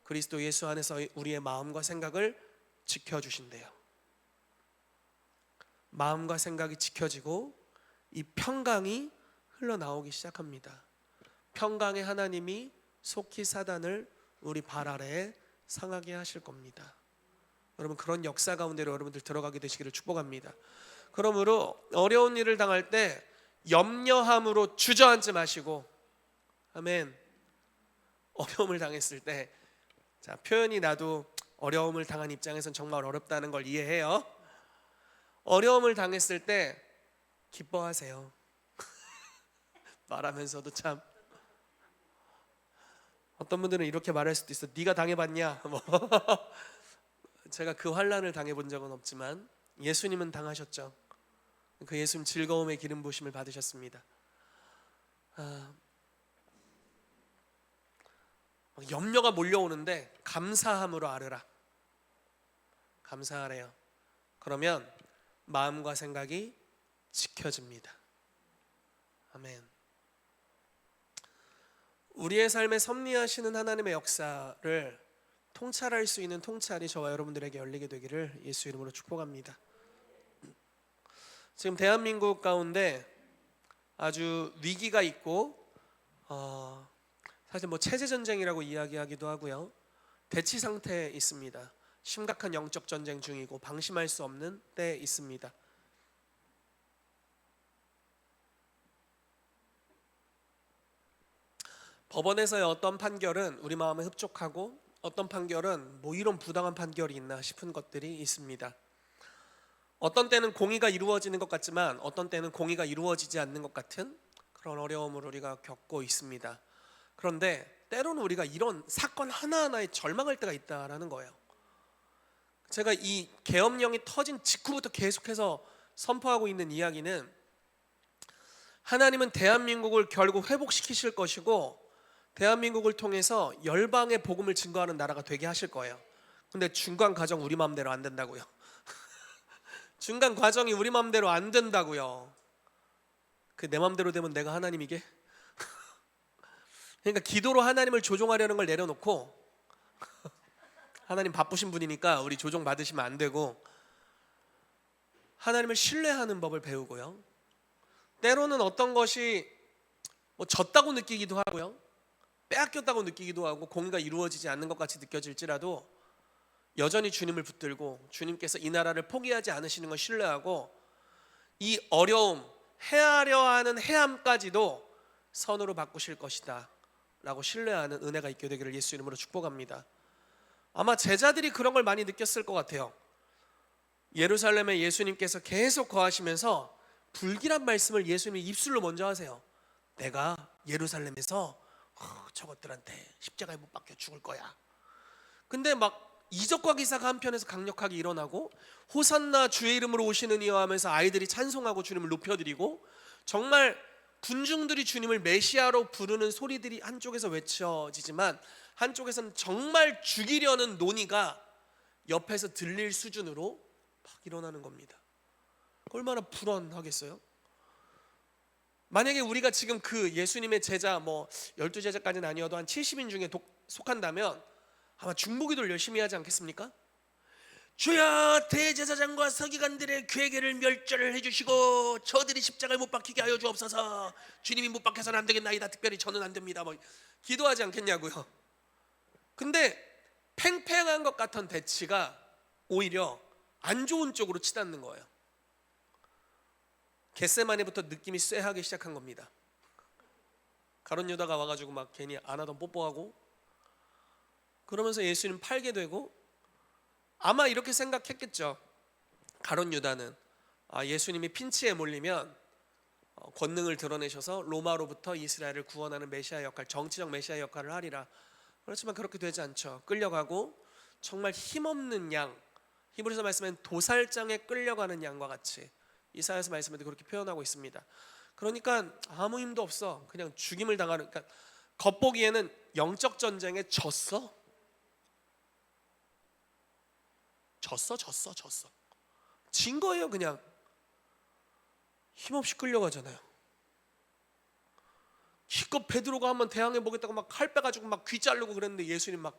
그리스도 예수 안에서 우리의 마음과 생각을 지켜주신대요. 마음과 생각이 지켜지고 이 평강이 흘러나오기 시작합니다. 평강의 하나님이 속히 사단을 우리 발 아래에 상하게 하실 겁니다. 여러분, 그런 역사 가운데로 여러분들 들어가게 되시기를 축복합니다. 그러므로 어려운 일을 당할 때 염려함으로 주저앉지 마시고, 아멘. 어려움을 당했을 때, 자, 표현이 나도 어려움을 당한 입장에선 정말 어렵다는 걸 이해해요. 어려움을 당했을 때 기뻐하세요. 말하면서도 참, 어떤 분들은 이렇게 말할 수도 있어. 네가 당해봤냐? 뭐. 제가 그 환난을 당해본 적은 없지만 예수님은 당하셨죠. 그 예수님 즐거움의 기름 부으심을 받으셨습니다. 염려가 몰려오는데 감사함으로 앓으라. 감사하래요. 그러면 마음과 생각이 지켜집니다. 아멘. 우리의 삶에 섭리하시는 하나님의 역사를 통찰할 수 있는 통찰이 저와 여러분들에게 열리게 되기를 예수 이름으로 축복합니다. 지금 대한민국 가운데 아주 위기가 있고, 사실 뭐 체제 전쟁이라고 이야기하기도 하고요, 대치 상태에 있습니다. 심각한 영적 전쟁 중이고 방심할 수 없는 때에 있습니다. 법원에서의 어떤 판결은 우리 마음에 흡족하고, 어떤 판결은 뭐 이런 부당한 판결이 있나 싶은 것들이 있습니다. 어떤 때는 공의가 이루어지는 것 같지만 어떤 때는 공의가 이루어지지 않는 것 같은 그런 어려움을 우리가 겪고 있습니다. 그런데 때로는 우리가 이런 사건 하나하나에 절망할 때가 있다라는 거예요. 제가 이 계엄령이 터진 직후부터 계속해서 선포하고 있는 이야기는, 하나님은 대한민국을 결국 회복시키실 것이고 대한민국을 통해서 열방의 복음을 증거하는 나라가 되게 하실 거예요. 근데 중간 과정 우리 마음대로 안 된다고요. 중간 과정이 우리 마음대로 안 된다고요. 그 내 마음대로 되면 내가 하나님이게? 그러니까 기도로 하나님을 조종하려는 걸 내려놓고, 하나님 바쁘신 분이니까 우리 조종 받으시면 안 되고, 하나님을 신뢰하는 법을 배우고요, 때로는 어떤 것이 뭐 졌다고 느끼기도 하고요, 빼앗겼다고 느끼기도 하고, 공의가 이루어지지 않는 것 같이 느껴질지라도 여전히 주님을 붙들고 주님께서 이 나라를 포기하지 않으시는 걸 신뢰하고, 이 어려움, 해하려 하는 해함까지도 선으로 바꾸실 것이다 라고 신뢰하는 은혜가 있게 되기를 예수 이름으로 축복합니다. 아마 제자들이 그런 걸 많이 느꼈을 것 같아요. 예루살렘에 예수님께서 계속 거하시면서 불길한 말씀을 예수님이 입술로 먼저 하세요. 내가 예루살렘에서 저것들한테 십자가에 못 박혀 죽을 거야. 근데 막 이적과 기사가 한편에서 강력하게 일어나고, 호산나 주의 이름으로 오시는 이여 하면서 아이들이 찬송하고 주님을 높여드리고, 정말 군중들이 주님을 메시아로 부르는 소리들이 한쪽에서 외쳐지지만 한쪽에서는 정말 죽이려는 논의가 옆에서 들릴 수준으로 막 일어나는 겁니다. 얼마나 불안하겠어요? 만약에 우리가 지금 그 예수님의 제자, 뭐 12제자까지는 아니어도 한 70인 중에 속한다면 아마 중보기도를 열심히 하지 않겠습니까? 주여, 대제사장과 서기관들의 괴계를 멸절을 해주시고 저들이 십자가에 못 박히게 하여 주옵소서. 주님이 못 박혀서는 안 되겠나이다. 특별히 저는 안 됩니다. 뭐 기도하지 않겠냐고요. 근데 팽팽한 것 같은 대치가 오히려 안 좋은 쪽으로 치닫는 거예요. 겟세마네부터 느낌이 쎄하기 시작한 겁니다. 가룟 유다가 와가지고 막 괜히 안 하던 뽀뽀하고, 그러면서 예수님 팔게 되고, 아마 이렇게 생각했겠죠. 가룟 유다는 예수님이 핀치에 몰리면 권능을 드러내셔서 로마로부터 이스라엘을 구원하는 메시아 역할, 정치적 메시아 역할을 하리라. 그렇지만 그렇게 되지 않죠. 끌려가고 정말 힘없는 양, 히브리서 말씀엔 도살장에 끌려가는 양과 같이 이사야서 말씀에도 그렇게 표현하고 있습니다. 그러니까 아무 힘도 없어. 그냥 죽임을 당하는, 그러니까 겉보기에는 영적 전쟁에 졌어. 진 거예요. 그냥 힘없이 끌려가잖아요. 기껏 베드로가 한번 대항해 보겠다고 막 칼 빼가지고 막 귀 자르고 그랬는데 예수님 막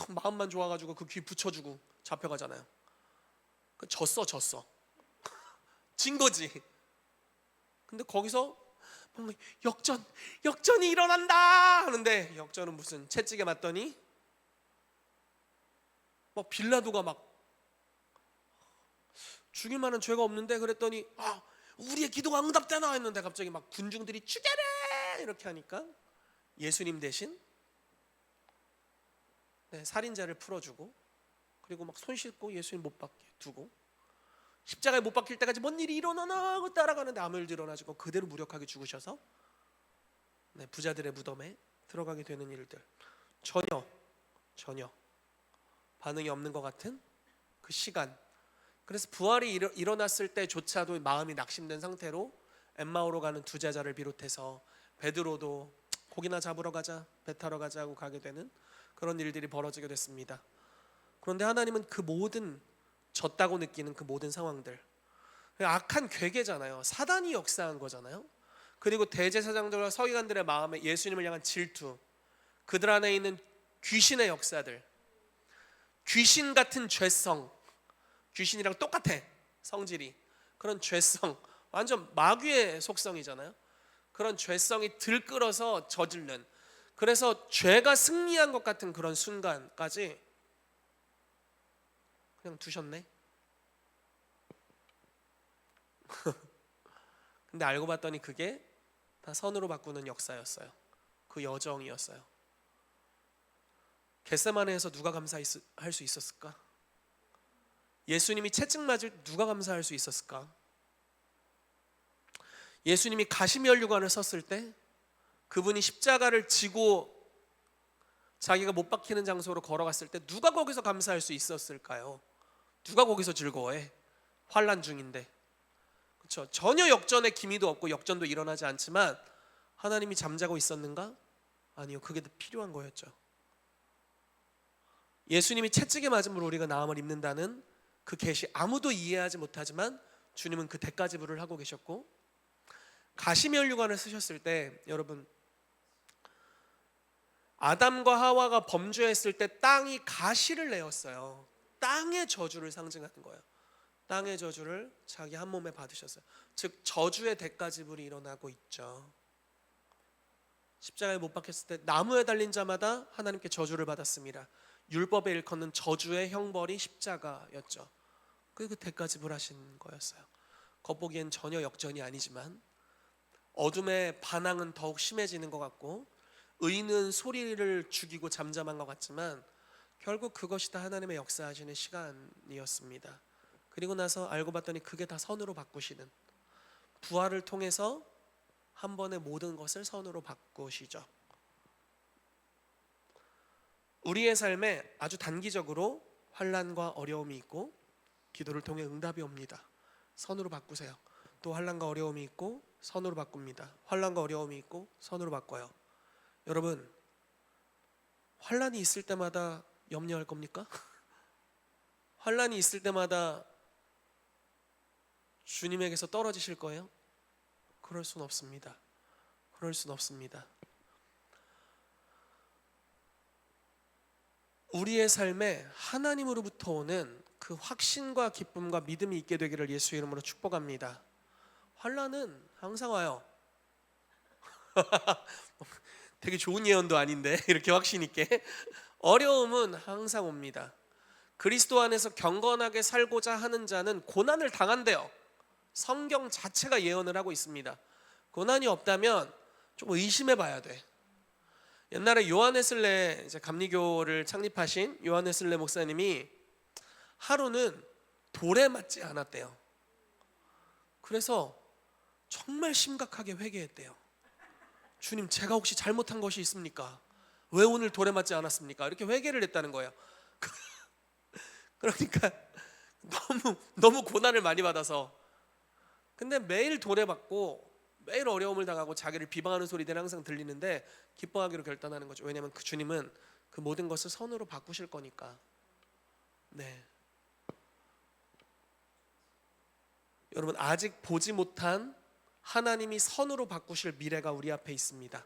마음만 좋아가지고 그 귀 붙여주고 잡혀가잖아요. 졌어. 진 거지. 근데 거기서 역전이 일어난다 하는데, 역전은 무슨 채찍에 맞더니 막 빌라도가 막 죽일 만한 죄가 없는데, 그랬더니 우리의 기도가 응답되나 했는데 갑자기 막 군중들이 죽여라 이렇게 하니까 예수님 대신 살인자를 풀어주고, 그리고 막 손 씻고 예수님 못 박게 두고, 십자가에 못 박힐 때까지 뭔 일이 일어나나 하고 따라가는데 아무 일도 일어나지고 그대로 무력하게 죽으셔서 부자들의 무덤에 들어가게 되는 일들, 전혀 반응이 없는 것 같은 그 시간. 그래서 부활이 일어났을 때조차도 마음이 낙심된 상태로 엠마오로 가는 두 제자를 비롯해서 베드로도 고기나 잡으러 가자, 배 타러 가자 하고 가게 되는 그런 일들이 벌어지게 됐습니다. 그런데 하나님은 그 모든 졌다고 느끼는 그 모든 상황들, 악한 괴계잖아요. 사단이 역사한 거잖아요. 그리고 대제사장들과 서기관들의 마음에 예수님을 향한 질투, 그들 안에 있는 귀신의 역사들, 귀신 같은 죄성, 귀신이랑 똑같아 성질이. 그런 죄성, 완전 마귀의 속성이잖아요. 그런 죄성이 들끓어서 저지른, 그래서 죄가 승리한 것 같은 그런 순간까지 그냥 두셨네. 근데 알고 봤더니 그게 다 선으로 바꾸는 역사였어요. 그 여정이었어요. 겟세마네에서 누가 감사할 수 있었을까? 예수님이 채찍 맞을 누가 감사할 수 있었을까? 예수님이 가시면류관을 섰을 때, 그분이 십자가를 지고 자기가 못 박히는 장소로 걸어갔을 때 누가 거기서 감사할 수 있었을까요? 누가 거기서 즐거워해? 환난 중인데. 그렇죠? 전혀 역전의 기미도 없고 역전도 일어나지 않지만 하나님이 잠자고 있었는가? 아니요, 그게 더 필요한 거였죠. 예수님이 채찍에 맞음으로 우리가 나음을 입는다는 그 계시, 아무도 이해하지 못하지만 주님은 그 대가 지불을 하고 계셨고, 가시면류관을 쓰셨을 때, 여러분, 아담과 하와가 범죄했을 때 땅이 가시를 내었어요. 땅의 저주를 상징하는 거예요. 땅의 저주를 자기 한 몸에 받으셨어요. 즉 저주의 대가 지불이 일어나고 있죠. 십자가에 못 박혔을 때 나무에 달린 자마다 하나님께 저주를 받았습니다. 율법에 일컫는 저주의 형벌이 십자가였죠. 그 대가 지불하신 거였어요. 겉보기엔 전혀 역전이 아니지만 어둠의 반항은 더욱 심해지는 것 같고, 의인은 소리를 죽이고 잠잠한 것 같지만 결국 그것이 다 하나님의 역사하시는 시간이었습니다. 그리고 나서 알고 봤더니 그게 다 선으로 바꾸시는, 부활을 통해서 한 번에 모든 것을 선으로 바꾸시죠. 우리의 삶에 아주 단기적으로 환난과 어려움이 있고 기도를 통해 응답이 옵니다. 선으로 바꾸세요. 또 환난과 어려움이 있고 선으로 바꿉니다. 환난과 어려움이 있고 선으로 바꿔요. 여러분, 환난이 있을 때마다 염려할 겁니까? 환난이 있을 때마다 주님에게서 떨어지실 거예요? 그럴 순 없습니다. 그럴 순 없습니다. 우리의 삶에 하나님으로부터 오는 그 확신과 기쁨과 믿음이 있게 되기를 예수 이름으로 축복합니다. 환난은 항상 와요. 되게 좋은 예언도 아닌데 이렇게 확신 있게. 어려움은 항상 옵니다. 그리스도 안에서 경건하게 살고자 하는 자는 고난을 당한대요. 성경 자체가 예언을 하고 있습니다. 고난이 없다면 좀 의심해 봐야 돼. 옛날에 요한웨슬레, 이제 감리교를 창립하신 요한웨슬레 목사님이 하루는 돌에 맞지 않았대요. 그래서 정말 심각하게 회개했대요. 주님, 제가 혹시 잘못한 것이 있습니까? 왜 오늘 돌에 맞지 않았습니까? 이렇게 회개를 했다는 거예요. 그러니까 너무 고난을 많이 받아서 근데 매일 도래받고 매일 어려움을 당하고 자기를 비방하는 소리들이 항상 들리는데 기뻐하기로 결단하는 거죠. 왜냐하면 그 주님은 그 모든 것을 선으로 바꾸실 거니까. 네. 여러분, 아직 보지 못한 하나님이 선으로 바꾸실 미래가 우리 앞에 있습니다.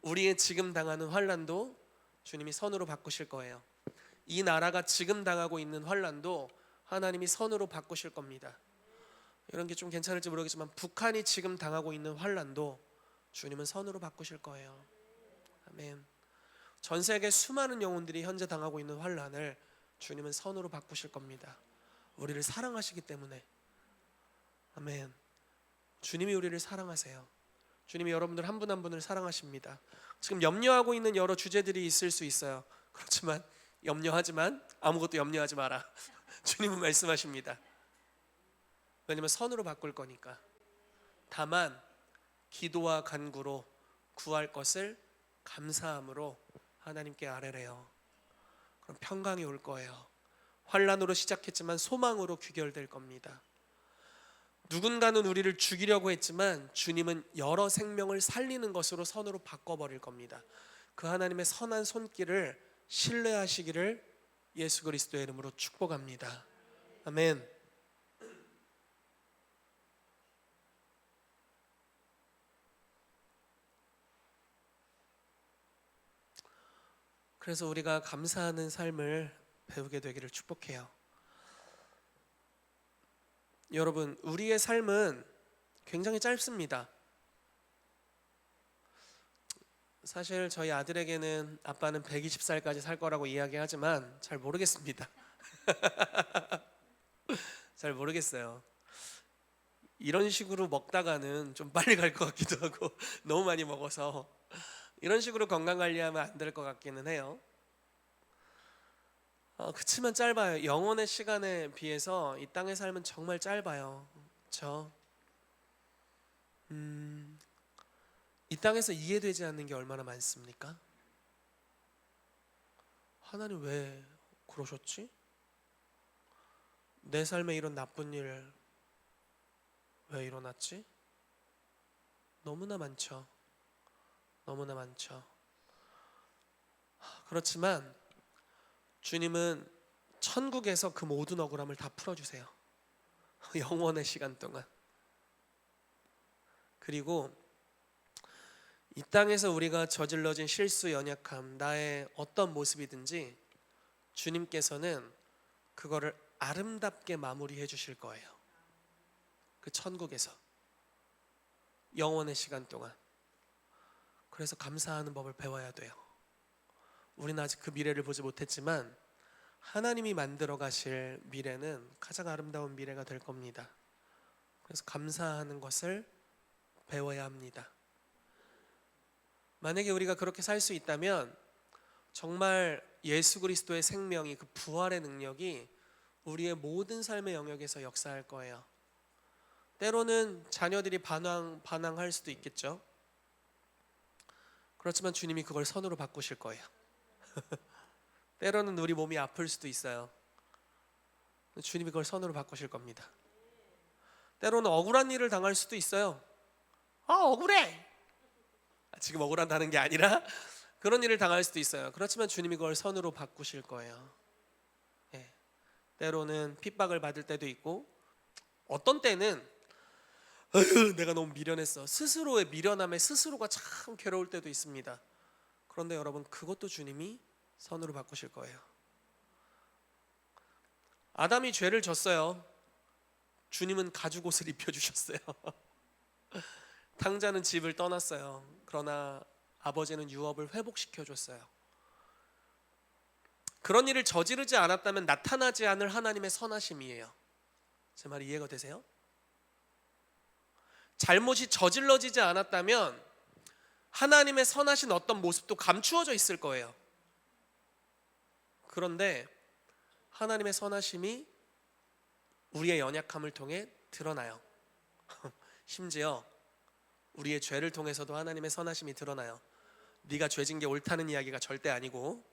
우리의 지금 당하는 환난도 주님이 선으로 바꾸실 거예요. 이 나라가 지금 당하고 있는 환난도 하나님이 선으로 바꾸실 겁니다. 이런 게 좀 괜찮을지 모르겠지만 북한이 지금 당하고 있는 환난도 주님은 선으로 바꾸실 거예요. 아멘. 전 세계 수많은 영혼들이 현재 당하고 있는 환난을 주님은 선으로 바꾸실 겁니다. 우리를 사랑하시기 때문에. 아멘. 주님이 우리를 사랑하세요. 주님이 여러분들 한 분 한 분을 사랑하십니다. 지금 염려하고 있는 여러 주제들이 있을 수 있어요. 그렇지만 염려하지만 아무것도 염려하지 마라. 주님은 말씀하십니다. 왜냐면 선으로 바꿀 거니까. 다만 기도와 간구로 구할 것을 감사함으로 하나님께 아뢰래요. 그럼 평강이 올 거예요. 환난으로 시작했지만 소망으로 귀결될 겁니다. 누군가는 우리를 죽이려고 했지만 주님은 여러 생명을 살리는 것으로 선으로 바꿔버릴 겁니다. 그 하나님의 선한 손길을 신뢰하시기를 예수 그리스도의 이름으로 축복합니다. 아멘. 그래서 우리가 감사하는 삶을 배우게 되기를 축복해요. 여러분, 우리의 삶은 굉장히 짧습니다. 사실 저희 아들에게는 아빠는 120살까지 살 거라고 이야기하지만 잘 모르겠습니다. 잘 모르겠어요. 이런 식으로 먹다가는 좀 빨리 갈 것 같기도 하고 너무 많이 먹어서 이런 식으로 건강 관리하면 안 될 것 같기는 해요. 그치만 짧아요. 영혼의 시간에 비해서 이 땅의 삶은 정말 짧아요. 그렇죠? 이 땅에서 이해되지 않는 게 얼마나 많습니까? 하나님 왜 그러셨지? 내 삶에 이런 나쁜 일 왜 일어났지? 너무나 많죠. 너무나 많죠. 그렇지만 주님은 천국에서 그 모든 억울함을 다 풀어주세요. 영원의 시간 동안. 그리고 이 땅에서 우리가 저질러진 실수, 연약함, 나의 어떤 모습이든지 주님께서는 그거를 아름답게 마무리해 주실 거예요. 그 천국에서 영원의 시간 동안. 그래서 감사하는 법을 배워야 돼요. 우리는 아직 그 미래를 보지 못했지만 하나님이 만들어 가실 미래는 가장 아름다운 미래가 될 겁니다. 그래서 감사하는 것을 배워야 합니다. 만약에 우리가 그렇게 살 수 있다면 정말 예수 그리스도의 생명이, 그 부활의 능력이 우리의 모든 삶의 영역에서 역사할 거예요. 때로는 자녀들이 반항할 수도 있겠죠. 그렇지만 주님이 그걸 선으로 바꾸실 거예요. 때로는 우리 몸이 아플 수도 있어요. 주님이 그걸 선으로 바꾸실 겁니다. 때로는 억울한 일을 당할 수도 있어요. 억울해. 지금 억울하다는 게 아니라 그런 일을 당할 수도 있어요. 그렇지만 주님이 그걸 선으로 바꾸실 거예요. 예. 때로는 핍박을 받을 때도 있고, 어떤 때는 내가 너무 미련했어. 스스로의 미련함에 스스로가 참 괴로울 때도 있습니다. 그런데 여러분, 그것도 주님이 선으로 바꾸실 거예요. 아담이 죄를 졌어요. 주님은 가죽 옷을 입혀주셨어요. 탕자는 집을 떠났어요. 그러나 아버지는 유업을 회복시켜줬어요. 그런 일을 저지르지 않았다면 나타나지 않을 하나님의 선하심이에요. 제 말이 이해가 되세요? 잘못이 저질러지지 않았다면 하나님의 선하신 어떤 모습도 감추어져 있을 거예요. 그런데 하나님의 선하심이 우리의 연약함을 통해 드러나요. 심지어 우리의 죄를 통해서도 하나님의 선하심이 드러나요. 네가 죄진 게 옳다는 이야기가 절대 아니고,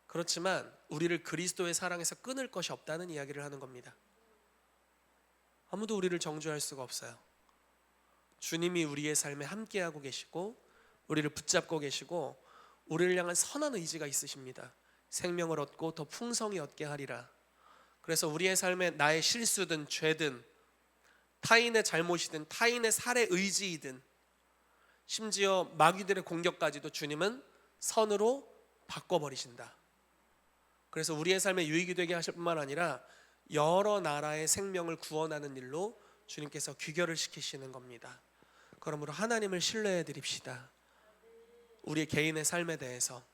그렇지만 우리를 그리스도의 사랑에서 끊을 것이 없다는 이야기를 하는 겁니다. 아무도 우리를 정죄할 수가 없어요. 주님이 우리의 삶에 함께하고 계시고 우리를 붙잡고 계시고 우리를 향한 선한 의지가 있으십니다. 생명을 얻고 더 풍성히 얻게 하리라. 그래서 우리의 삶에 나의 실수든 죄든 타인의 잘못이든 타인의 살해 의지이든 심지어 마귀들의 공격까지도 주님은 선으로 바꿔버리신다. 그래서 우리의 삶에 유익이 되게 하실 뿐만 아니라 여러 나라의 생명을 구원하는 일로 주님께서 귀결을 시키시는 겁니다. 그러므로 하나님을 신뢰해 드립시다. 우리 개인의 삶에 대해서,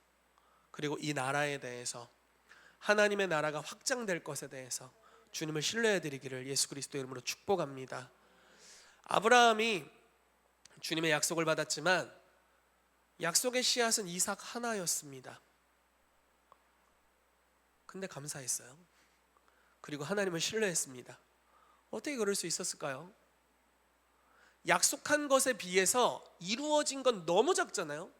그리고 이 나라에 대해서, 하나님의 나라가 확장될 것에 대해서 주님을 신뢰해 드리기를 예수 그리스도의 이름으로 축복합니다. 아브라함이 주님의 약속을 받았지만 약속의 씨앗은 이삭 하나였습니다. 근데 감사했어요. 그리고 하나님을 신뢰했습니다. 어떻게 그럴 수 있었을까요? 약속한 것에 비해서 이루어진 건 너무 작잖아요.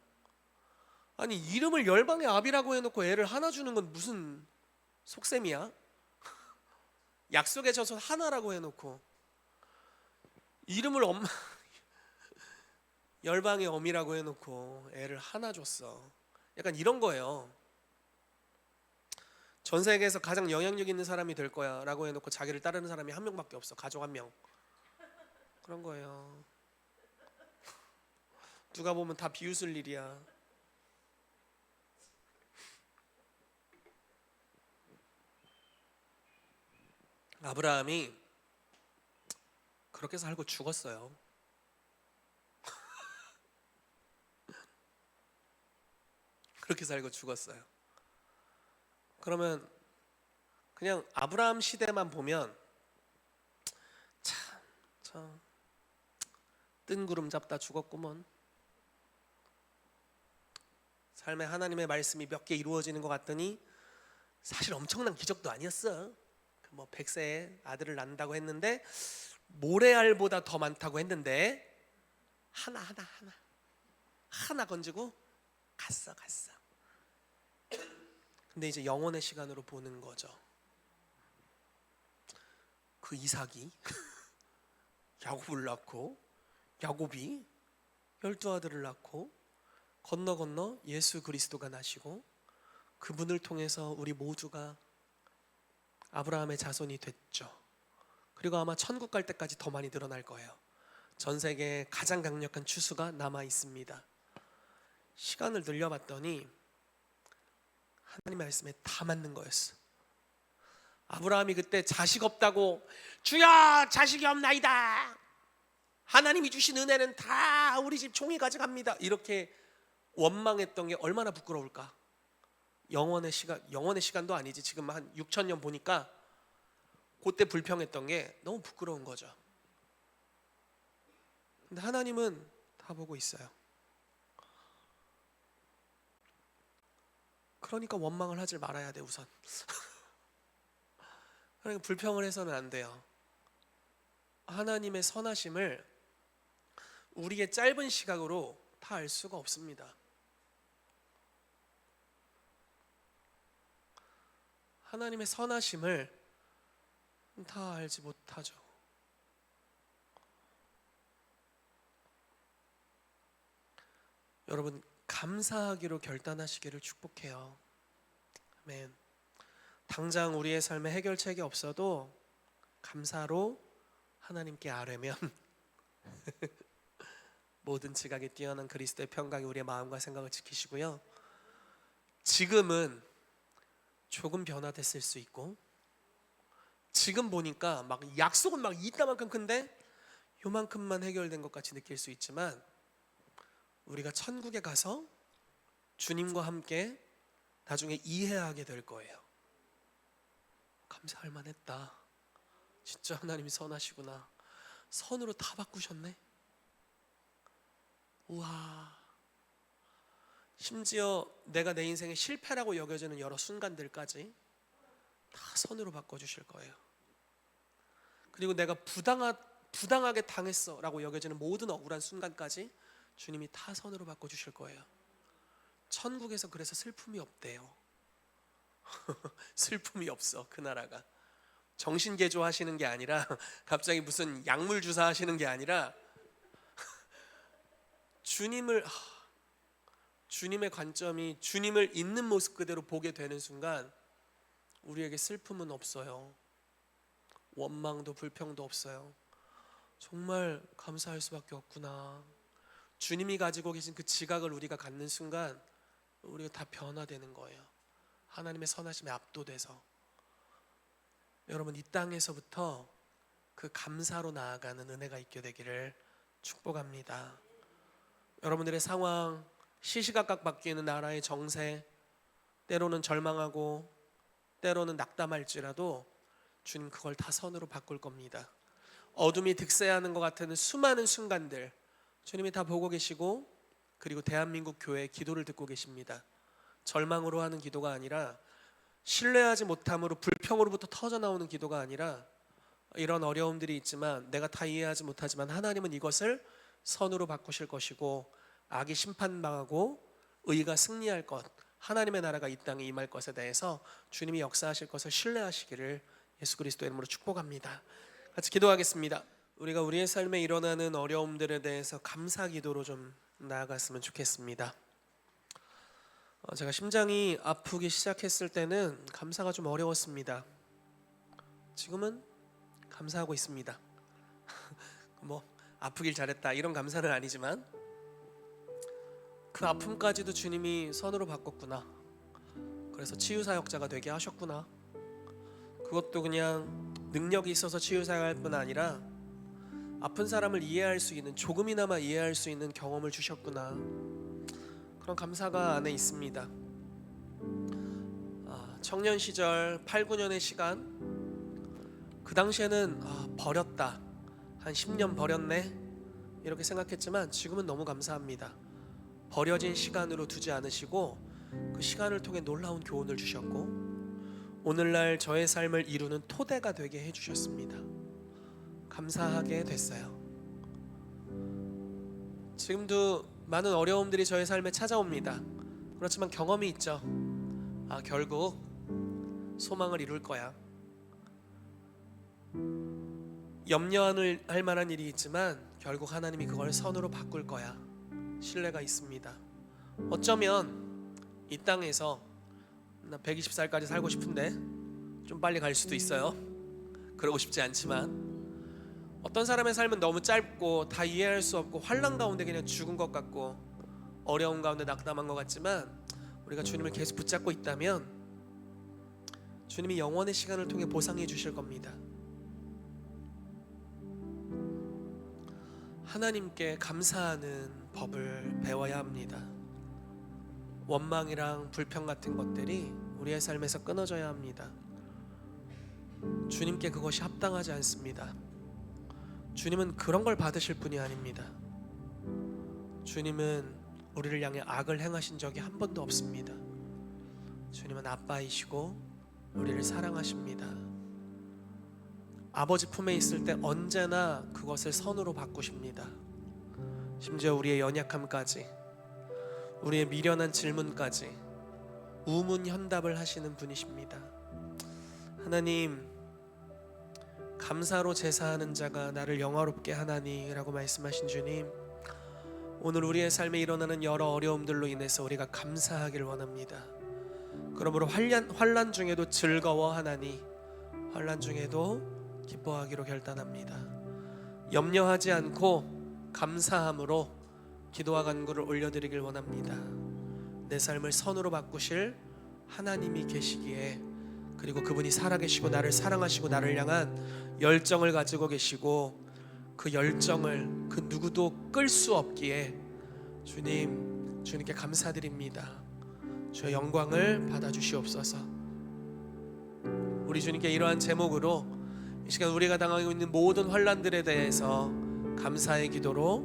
아니, 이름을 열방의 아비라고 해놓고 애를 하나 주는 건 무슨 속셈이야? 약속의 젖은 하나라고 해놓고 이름을 열방의 어미라고 해놓고 애를 하나 줬어. 약간 이런 거예요. 전 세계에서 가장 영향력 있는 사람이 될 거야 라고 해놓고 자기를 따르는 사람이 한 명밖에 없어. 가족 한 명. 그런 거예요. 누가 보면 다 비웃을 일이야. 아브라함이 그렇게 살고 죽었어요. 그렇게 살고 죽었어요. 그러면 그냥 아브라함 시대만 보면 참 뜬구름 잡다 죽었구먼. 삶에 하나님의 말씀이 몇 개 이루어지는 것 같더니 사실 엄청난 기적도 아니었어. 뭐 100세에 아들을 낳는다고 했는데 모래알보다 더 많다고 했는데 하나 건지고 갔어. 근데 이제 영원의 시간으로 보는 거죠. 그 이삭이 야곱을 낳고 야곱이 12아들을 낳고 건너 예수 그리스도가 나시고 그분을 통해서 우리 모두가 아브라함의 자손이 됐죠. 그리고 아마 천국 갈 때까지 더 많이 늘어날 거예요. 전 세계에 가장 강력한 추수가 남아 있습니다. 시간을 늘려봤더니 하나님의 말씀에 다 맞는 거였어. 아브라함이 그때 자식 없다고 주여 자식이 없나이다. 하나님이 주신 은혜는 다 우리 집 종이 가져갑니다. 이렇게 원망했던 게 얼마나 부끄러울까. 영원의 시간도 아니지. 지금 한 6,000년 보니까 그때 불평했던 게 너무 부끄러운 거죠. 근데 하나님은 다 보고 있어요. 그러니까 원망을 하지 말아야 돼 우선. 그러니까 불평을 해서는 안 돼요. 하나님의 선하심을 우리의 짧은 시각으로 다 알 수가 없습니다. 하나님의 선하심을 다 알지 못하죠. 여러분 감사하기로 결단하시기를 축복해요. 아멘. 당장 우리의 삶에 해결책이 없어도 감사로 하나님께 아뢰면 모든 지각에 뛰어난 그리스도의 평강이 우리의 마음과 생각을 지키시고요. 지금은 조금 변화됐을 수 있고 지금 보니까 막 약속은 막 이따만큼 큰데 요만큼만 해결된 것 같이 느낄 수 있지만 우리가 천국에 가서 주님과 함께 나중에 이해하게 될 거예요. 감사할 만했다. 진짜 하나님이 선하시구나. 선으로 다 바꾸셨네. 우와. 심지어 내가 내 인생의 실패라고 여겨지는 여러 순간들까지 다 선으로 바꿔주실 거예요. 그리고 내가 부당하게 당했어 라고 여겨지는 모든 억울한 순간까지 주님이 다 선으로 바꿔주실 거예요. 천국에서 그래서 슬픔이 없대요. 슬픔이 없어 그 나라가. 정신개조 하시는 게 아니라 갑자기 무슨 약물 주사 하시는 게 아니라 주님의 관점이 주님을 있는 모습 그대로 보게 되는 순간 우리에게 슬픔은 없어요. 원망도 불평도 없어요. 정말 감사할 수밖에 없구나. 주님이 가지고 계신 그 지각을 우리가 갖는 순간 우리가 다 변화되는 거예요. 하나님의 선하심에 압도돼서. 여러분, 이 땅에서부터 그 감사로 나아가는 은혜가 있게 되기를 축복합니다. 여러분들의 상황, 시시각각 바뀌는 나라의 정세, 때로는 절망하고 때로는 낙담할지라도 주님 그걸 다 선으로 바꿀 겁니다. 어둠이 득세하는 것 같은 수많은 순간들 주님이 다 보고 계시고, 그리고 대한민국 교회의 기도를 듣고 계십니다. 절망으로 하는 기도가 아니라, 신뢰하지 못함으로 불평으로부터 터져나오는 기도가 아니라, 이런 어려움들이 있지만 내가 다 이해하지 못하지만 하나님은 이것을 선으로 바꾸실 것이고 악이 심판당하고 의가 승리할 것, 하나님의 나라가 이 땅에 임할 것에 대해서 주님이 역사하실 것을 신뢰하시기를 예수 그리스도의 이름으로 축복합니다. 같이 기도하겠습니다. 우리가 우리의 삶에 일어나는 어려움들에 대해서 감사 기도로 좀 나아갔으면 좋겠습니다. 제가 심장이 아프기 시작했을 때는 감사가 좀 어려웠습니다. 지금은 감사하고 있습니다. 뭐 아프길 잘했다 이런 감사는 아니지만 그 아픔까지도 주님이 선으로 바꿨구나. 그래서 치유사역자가 되게 하셨구나. 그것도 그냥 능력이 있어서 치유사역할 뿐 아니라 아픈 사람을 이해할 수 있는, 조금이나마 이해할 수 있는 경험을 주셨구나. 그런 감사가 안에 있습니다. 청년 시절 8, 9년의 시간, 그 당시에는 버렸다, 한 10년 버렸네 이렇게 생각했지만 지금은 너무 감사합니다. 버려진 시간으로 두지 않으시고 그 시간을 통해 놀라운 교훈을 주셨고 오늘날 저의 삶을 이루는 토대가 되게 해주셨습니다. 감사하게 됐어요. 지금도 많은 어려움들이 저의 삶에 찾아옵니다. 그렇지만 경험이 있죠. 결국 소망을 이룰 거야. 염려할 만한 일이 있지만 결국 하나님이 그걸 선으로 바꿀 거야. 신뢰가 있습니다. 어쩌면 이 땅에서 나 120살까지 살고 싶은데 좀 빨리 갈 수도 있어요. 그러고 싶지 않지만 어떤 사람의 삶은 너무 짧고 다 이해할 수 없고 환난 가운데 그냥 죽은 것 같고 어려운 가운데 낙담한 것 같지만 우리가 주님을 계속 붙잡고 있다면 주님이 영원의 시간을 통해 보상해 주실 겁니다. 하나님께 감사하는 법을 배워야 합니다. 원망이랑 불평 같은 것들이 우리의 삶에서 끊어져야 합니다. 주님께 그것이 합당하지 않습니다. 주님은 그런 걸 받으실 분이 아닙니다. 주님은 우리를 향해 악을 행하신 적이 한 번도 없습니다. 주님은 아빠이시고 우리를 사랑하십니다. 아버지 품에 있을 때 언제나 그것을 선으로 바꾸십니다. 심지어 우리의 연약함까지, 우리의 미련한 질문까지 우문현답을 하시는 분이십니다. 하나님, 감사로 제사하는 자가 나를 영화롭게 하나니 라고 말씀하신 주님, 오늘 우리의 삶에 일어나는 여러 어려움들로 인해서 우리가 감사하길 원합니다. 그러므로 환난 중에도 즐거워하나니 환난 중에도 기뻐하기로 결단합니다. 염려하지 않고 감사함으로 기도와 간구를 올려드리길 원합니다. 내 삶을 선으로 바꾸실 하나님이 계시기에, 그리고 그분이 살아계시고 나를 사랑하시고 나를 향한 열정을 가지고 계시고 그 열정을 그 누구도 끌 수 없기에 주님께 감사드립니다. 주의 영광을 받아주시옵소서. 우리 주님께 이러한 제목으로 이 시간 우리가 당하고 있는 모든 환난들에 대해서 감사의 기도로,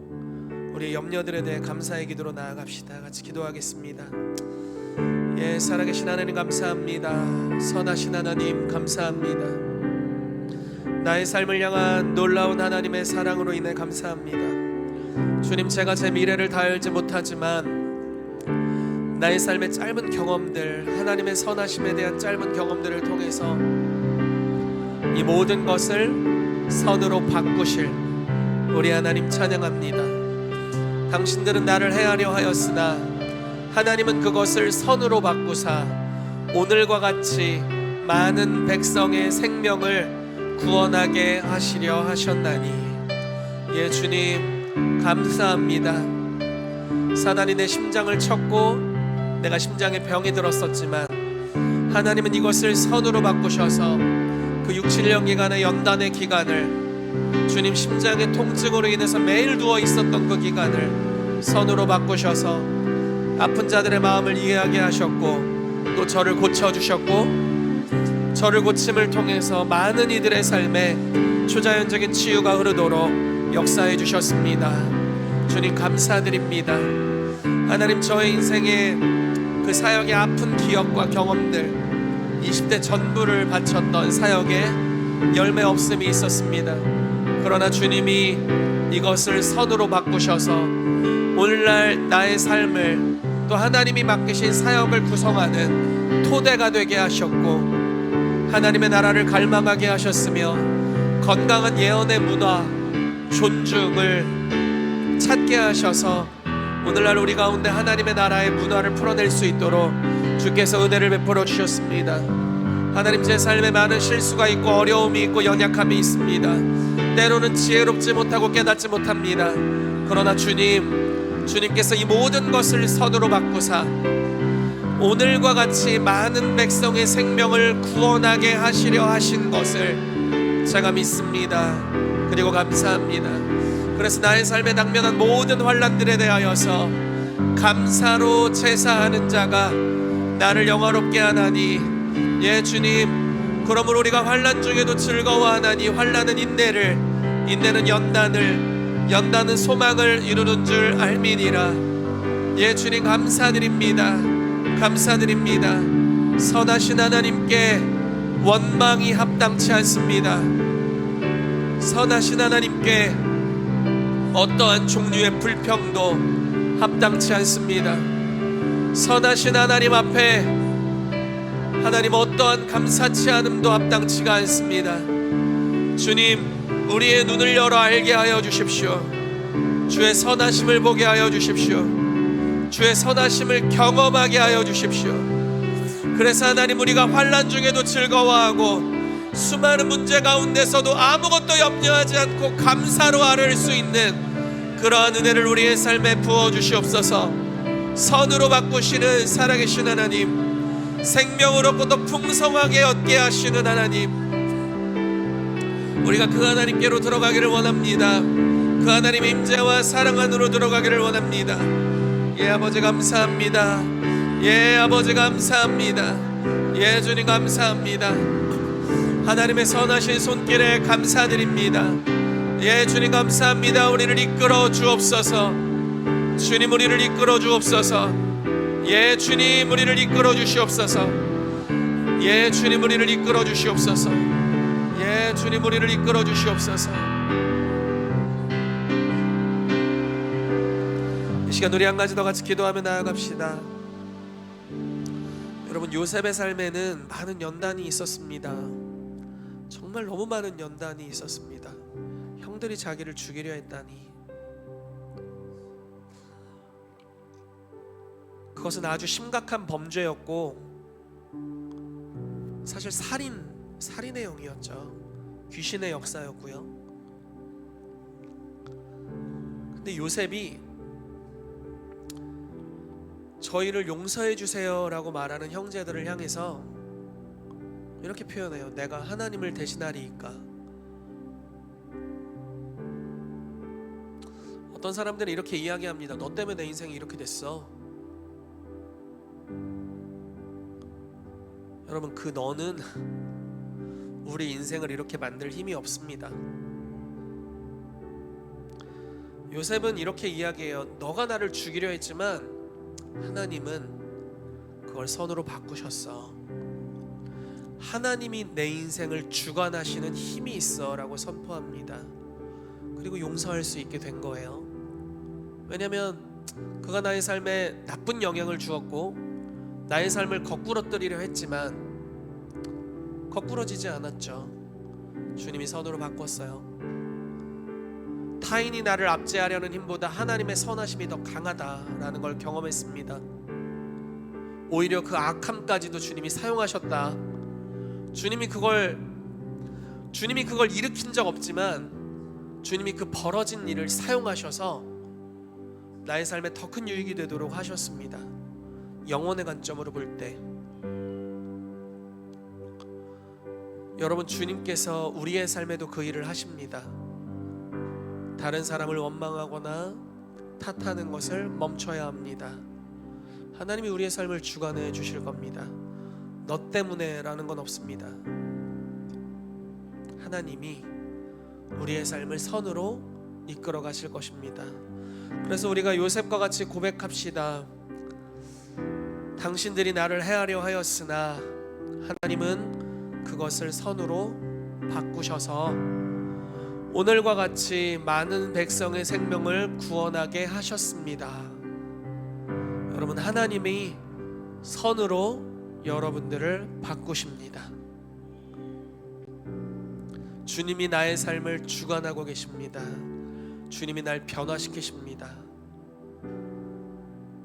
우리의 염려들에 대해 감사의 기도로 나아갑시다. 같이 기도하겠습니다. 예, 살아계신 하나님 감사합니다. 선하신 하나님 감사합니다. 나의 삶을 향한 놀라운 하나님의 사랑으로 인해 감사합니다. 주님, 제가 제 미래를 다 알지 못하지만 나의 삶의 짧은 경험들, 하나님의 선하심에 대한 짧은 경험들을 통해서 이 모든 것을 선으로 바꾸실 우리 하나님 찬양합니다. 당신들은 나를 해하려 하였으나 하나님은 그것을 선으로 바꾸사 오늘과 같이 많은 백성의 생명을 구원하게 하시려 하셨나니. 예, 주님 감사합니다. 사단이 내 심장을 쳤고 내가 심장에 병이 들었었지만 하나님은 이것을 선으로 바꾸셔서 그 6, 7년 기간의 연단의 기간을, 주님 심장의 통증으로 인해서 매일 누워 있었던 그 기간을 선으로 바꾸셔서 아픈 자들의 마음을 이해하게 하셨고, 또 저를 고쳐주셨고, 저를 고침을 통해서 많은 이들의 삶에 초자연적인 치유가 흐르도록 역사해 주셨습니다. 주님 감사드립니다. 하나님, 저의 인생에 그 사역의 아픈 기억과 경험들, 20대 전부를 바쳤던 사역에 열매 없음이 있었습니다. 그러나 주님이 이것을 선으로 바꾸셔서 오늘날 나의 삶을, 또 하나님이 맡기신 사역을 구성하는 토대가 되게 하셨고, 하나님의 나라를 갈망하게 하셨으며, 건강한 예언의 문화, 존중을 찾게 하셔서 오늘날 우리 가운데 하나님의 나라의 문화를 풀어낼 수 있도록 주께서 은혜를 베풀어 주셨습니다. 하나님, 제 삶에 많은 실수가 있고 어려움이 있고 연약함이 있습니다. 때로는 지혜롭지 못하고 깨닫지 못합니다. 그러나 주님께서 이 모든 것을 선으로 바꾸사 오늘과 같이 많은 백성의 생명을 구원하게 하시려 하신 것을 제가 믿습니다. 그리고 감사합니다. 그래서 나의 삶에 당면한 모든 환난들에 대하여서 감사로 제사하는 자가 나를 영화롭게 하나니. 예, 주님, 그러므로 우리가 환난 중에도 즐거워하나니 환난은 인내를, 인내는 연단을, 연단은 소망을 이루는 줄 알미니라. 예, 주님 감사드립니다. 감사드립니다. 선하신 하나님께 원망이 합당치 않습니다. 선하신 하나님께 어떠한 종류의 불평도 합당치 않습니다. 선하신 하나님 앞에 하나님 어떠한 감사치 않음도 합당치가 않습니다. 주님, 우리의 눈을 열어 알게 하여 주십시오. 주의 선하심을 보게 하여 주십시오. 주의 선하심을 경험하게 하여 주십시오. 그래서 하나님, 우리가 환난 중에도 즐거워하고 수많은 문제 가운데서도 아무것도 염려하지 않고 감사로 아를 수 있는 그러한 은혜를 우리의 삶에 부어주시옵소서. 선으로 바꾸시는 살아계신 하나님, 생명을 얻고 또 풍성하게 얻게 하시는 하나님, 우리가 그 하나님께로 들어가기를 원합니다. 그 하나님의 임재와 사랑 안으로 들어가기를 원합니다. 예, 아버지 감사합니다. 예, 아버지 감사합니다. 예, 주님 감사합니다. 하나님의 선하신 손길에 감사드립니다. 예, 주님 감사합니다. 우리를 이끌어 주옵소서. 주님, 우리를 이끌어 주옵소서. 예, 주님, 우리를 이끌어 주시옵소서. 예, 주님, 우리를 이끌어 주시옵소서. 예, 주님, 우리를 이끌어 주시옵소서. 이 시간 우리 한 가지 더 같이 기도하며 나아갑시다. 여러분, 요셉의 삶에는 많은 연단이 있었습니다. 정말 너무 많은 연단이 있었습니다. 형들이 자기를 죽이려 했다니, 그것은 아주 심각한 범죄였고 사실 살인의 영이었죠. 귀신의 역사였고요. 근데 요셉이 저희를 용서해 주세요 라고 말하는 형제들을 향해서 이렇게 표현해요. 내가 하나님을 대신하리이까. 어떤 사람들은 이렇게 이야기합니다. 너 때문에 내 인생이 이렇게 됐어. 여러분, 그 너는 우리 인생을 이렇게 만들 힘이 없습니다. 요셉은 이렇게 이야기해요. 너가 나를 죽이려 했지만 하나님은 그걸 선으로 바꾸셨어. 하나님이 내 인생을 주관하시는 힘이 있어 라고 선포합니다. 그리고 용서할 수 있게 된 거예요. 왜냐하면 그가 나의 삶에 나쁜 영향을 주었고 나의 삶을 거꾸러뜨리려 했지만 거꾸러지지 않았죠. 주님이 선으로 바꿨어요. 타인이 나를 압제하려는 힘보다 하나님의 선하심이 더 강하다라는 걸 경험했습니다. 오히려 그 악함까지도 주님이 사용하셨다. 주님이 그걸 일으킨 적 없지만 주님이 그 벌어진 일을 사용하셔서 나의 삶에 더 큰 유익이 되도록 하셨습니다. 영혼의 관점으로 볼 때 여러분, 주님께서 우리의 삶에도 그 일을 하십니다. 다른 사람을 원망하거나 탓하는 것을 멈춰야 합니다. 하나님이 우리의 삶을 주관해 주실 겁니다. 너 때문에 라는 건 없습니다. 하나님이 우리의 삶을 선으로 이끌어 가실 것입니다. 그래서 우리가 요셉과 같이 고백합시다. 당신들이 나를 해하려 하였으나 하나님은 그것을 선으로 바꾸셔서 오늘과 같이 많은 백성의 생명을 구원하게 하셨습니다. 여러분, 하나님이 선으로 여러분들을 바꾸십니다. 주님이 나의 삶을 주관하고 계십니다. 주님이 날 변화시키십니다.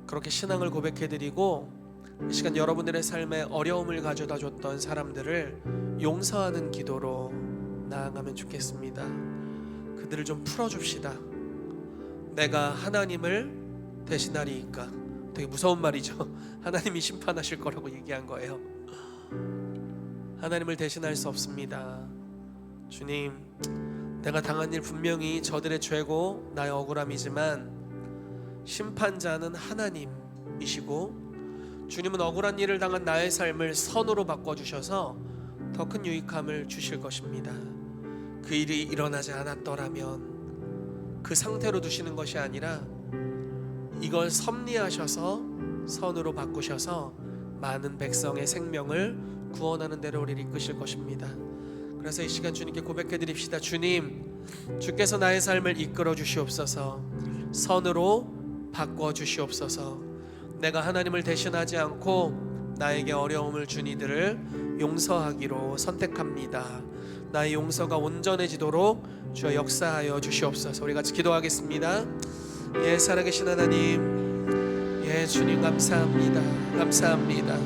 그렇게 신앙을 고백해드리고 이 시간 여러분들의 삶에 어려움을 가져다 줬던 사람들을 용서하는 기도로 나아가면 좋겠습니다. 그들을 좀 풀어줍시다. 내가 하나님을 대신하리이까. 되게 무서운 말이죠. 하나님이 심판하실 거라고 얘기한 거예요. 하나님을 대신할 수 없습니다. 주님, 내가 당한 일 분명히 저들의 죄고 나의 억울함이지만 심판자는 하나님이시고 주님은 억울한 일을 당한 나의 삶을 선으로 바꿔주셔서 더 큰 유익함을 주실 것입니다. 그 일이 일어나지 않았더라면 그 상태로 두시는 것이 아니라 이걸 섭리하셔서 선으로 바꾸셔서 많은 백성의 생명을 구원하는 대로 우리를 이끄실 것입니다. 그래서 이 시간 주님께 고백해 드립시다. 주님, 주께서 나의 삶을 이끌어 주시옵소서. 선으로 바꿔 주시옵소서. 내가 하나님을 대신하지 않고 나에게 어려움을 준 이들을 용서하기로 선택합니다. 나의 용서가 온전해지도록 주여 역사하여 주시옵소서. 우리 같이 기도하겠습니다. 예, 살아계신 하나님, 예, 주님 감사합니다. 감사합니다.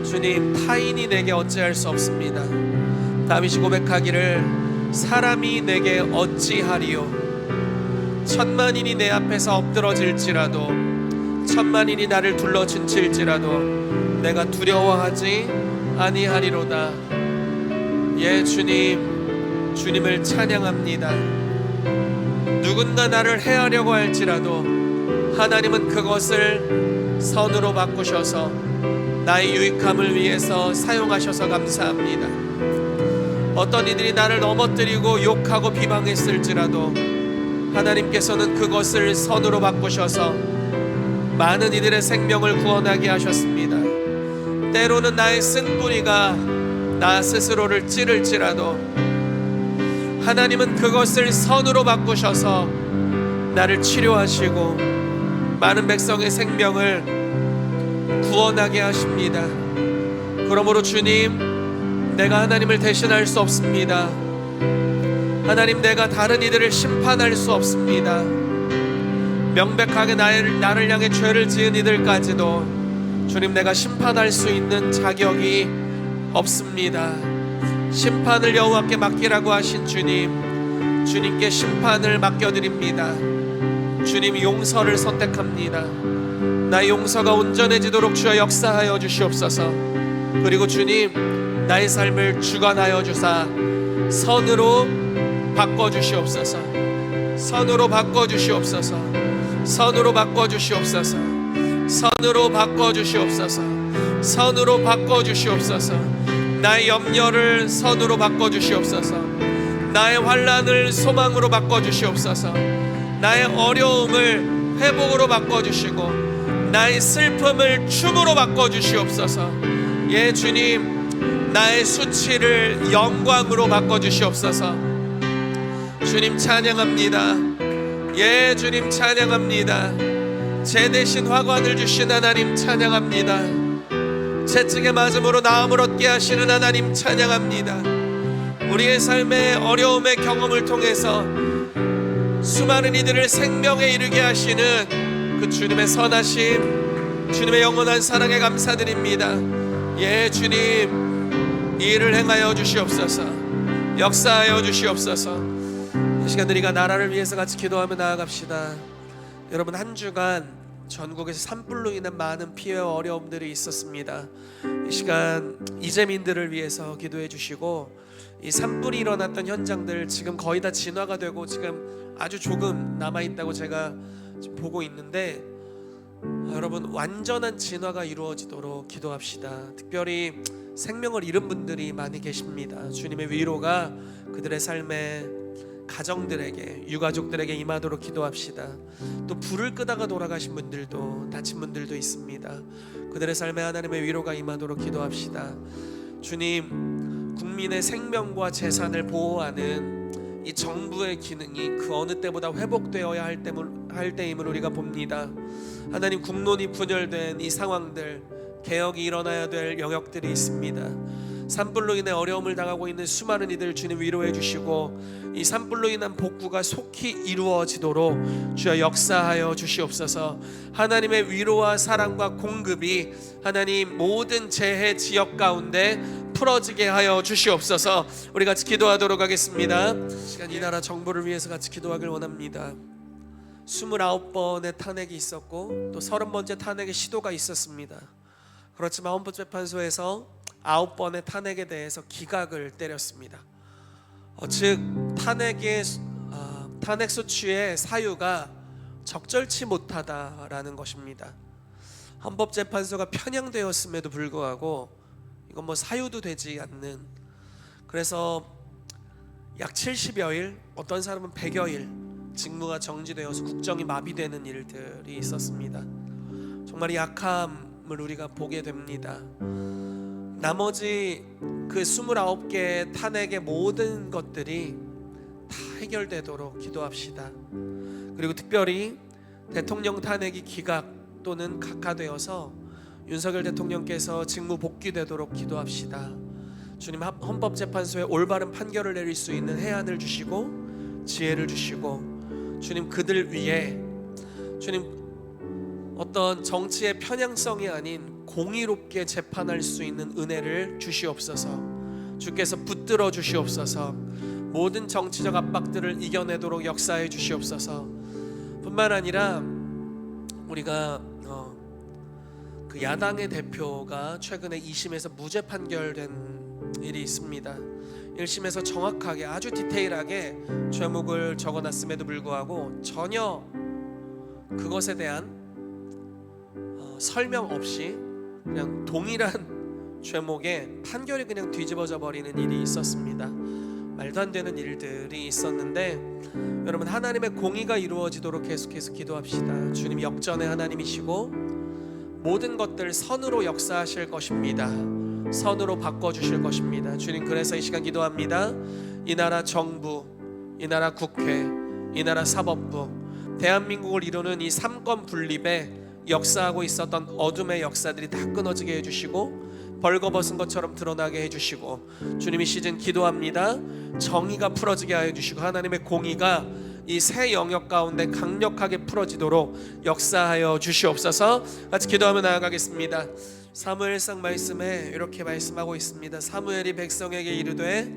주님, 타인이 내게 어찌할 수 없습니다. 다윗이 고백하기를 사람이 내게 어찌하리요. 천만인이 내 앞에서 엎드러질지라도 천만인이 나를 둘러 진칠지라도 내가 두려워하지 아니하리로다. 예, 주님, 주님을 찬양합니다. 누군가 나를 해하려고 할지라도 하나님은 그것을 선으로 바꾸셔서 나의 유익함을 위해서 사용하셔서 감사합니다. 어떤 이들이 나를 넘어뜨리고 욕하고 비방했을지라도 하나님께서는 그것을 선으로 바꾸셔서 많은 이들의 생명을 구원하게 하셨습니다. 때로는 나의 쓴뿌리가 나 스스로를 찌를지라도 하나님은 그것을 선으로 바꾸셔서 나를 치료하시고 많은 백성의 생명을 구원하게 하십니다. 그러므로 주님, 내가 하나님을 대신할 수 없습니다. 하나님, 내가 다른 이들을 심판할 수 없습니다. 명백하게 나를 향해 죄를 지은 이들까지도 주님, 내가 심판할 수 있는 자격이 없습니다. 심판을 여호와께 맡기라고 하신 주님, 주님께 심판을 맡겨드립니다. 주님, 용서를 선택합니다. 나의 용서가 온전해지도록 주여 역사하여 주시옵소서. 그리고 주님, 나의 삶을 주관하여 주사 선으로 바꿔주시옵소서. 선으로 바꿔주시옵소서. 선으로 바꿔주시옵소서. 선으로 바꿔주시옵소서. 선으로 바꿔주시옵소서. 나의 염려를 선으로 바꿔주시옵소서. 나의 환난을 소망으로 바꿔주시옵소서. 나의 어려움을 회복으로 바꿔주시고 나의 슬픔을 춤으로 바꿔주시옵소서. 예, 주님, 나의 수치를 영광으로 바꿔주시옵소서. 주님 찬양합니다. 예, 주님 찬양합니다. 제 대신 화관을 주신 하나님 찬양합니다. 채찍에 맞음으로 나음을 얻게 하시는 하나님 찬양합니다. 우리의 삶의 어려움의 경험을 통해서 수많은 이들을 생명에 이르게 하시는 그 주님의 선하심, 주님의 영원한 사랑에 감사드립니다. 예, 주님, 이 일을 행하여 주시옵소서. 역사하여 주시옵소서. 이 시간 우리가 나라를 위해서 같이 기도하며 나아갑시다. 여러분, 한 주간 전국에서 산불로 인한 많은 피해와 어려움들이 있었습니다. 이 시간 이재민들을 위해서 기도해 주시고, 이 산불이 일어났던 현장들 지금 거의 다 진화가 되고 지금 아주 조금 남아있다고 제가 보고 있는데, 여러분 완전한 진화가 이루어지도록 기도합시다. 특별히 생명을 잃은 분들이 많이 계십니다. 주님의 위로가 그들의 삶에, 가정들에게, 유가족들에게 임하도록 기도합시다. 또 불을 끄다가 돌아가신 분들도, 다친 분들도 있습니다. 그들의 삶에 하나님의 위로가 임하도록 기도합시다. 주님, 국민의 생명과 재산을 보호하는 이 정부의 기능이 그 어느 때보다 회복되어야 할 때임을 우리가 봅니다. 하나님, 국론이 분열된 이 상황들, 개혁이 일어나야 될 영역들이 있습니다. 산불로 인해 어려움을 당하고 있는 수많은 이들 주님 위로해 주시고, 이 산불로 인한 복구가 속히 이루어지도록 주여 역사하여 주시옵소서. 하나님의 위로와 사랑과 공급이 하나님 모든 재해 지역 가운데 풀어지게 하여 주시옵소서. 우리 같이 기도하도록 하겠습니다. 시간 이 나라 정부를 위해서 같이 기도하길 원합니다. 29번의 탄핵이 있었고 또 30번째 탄핵의 시도가 있었습니다. 그렇지만 헌법재판소에서 9번의 탄핵에 대해서 기각을 때렸습니다. 즉 탄핵 소추의 사유가 적절치 못하다라는 것입니다. 헌법재판소가 편향되었음에도 불구하고 이건 뭐 사유도 되지 않는, 그래서 약 70여일, 어떤 사람은 100여일 직무가 정지되어서 국정이 마비되는 일들이 있었습니다. 정말 약함을 우리가 보게 됩니다. 나머지 그 29개의 탄핵의 모든 것들이 다 해결되도록 기도합시다. 그리고 특별히 대통령 탄핵이 기각 또는 각하되어서 윤석열 대통령께서 직무 복귀되도록 기도합시다. 주님, 헌법재판소에 올바른 판결을 내릴 수 있는 해안을 주시고 지혜를 주시고, 주님 그들 위에 주님 어떤 정치의 편향성이 아닌 공의롭게 재판할 수 있는 은혜를 주시옵소서. 주께서 붙들어 주시옵소서. 모든 정치적 압박들을 이겨내도록 역사해 주시옵소서. 뿐만 아니라 우리가 그 야당의 대표가 최근에 2심에서 무죄 판결된 일이 있습니다. 1심에서 정확하게 아주 디테일하게 죄목을 적어놨음에도 불구하고 전혀 그것에 대한 설명 없이 그냥 동일한 죄목에 판결이 그냥 뒤집어져 버리는 일이 있었습니다. 말도 안 되는 일들이 있었는데, 여러분 하나님의 공의가 이루어지도록 계속해서 기도합시다. 주님 역전의 하나님이시고 모든 것들 선으로 역사하실 것입니다. 선으로 바꿔주실 것입니다. 주님, 그래서 이 시간 기도합니다. 이 나라 정부, 이 나라 국회, 이 나라 사법부, 대한민국을 이루는 이 삼권 분립에 역사하고 있었던 어둠의 역사들이 다 끊어지게 해주시고 벌거벗은 것처럼 드러나게 해주시고, 주님 이 시즌 기도합니다. 정의가 풀어지게 하여 주시고 하나님의 공의가 이 새 영역 가운데 강력하게 풀어지도록 역사하여 주시옵소서. 같이 기도하며 나아가겠습니다. 사무엘상 말씀에 이렇게 말씀하고 있습니다. 사무엘이 백성에게 이르되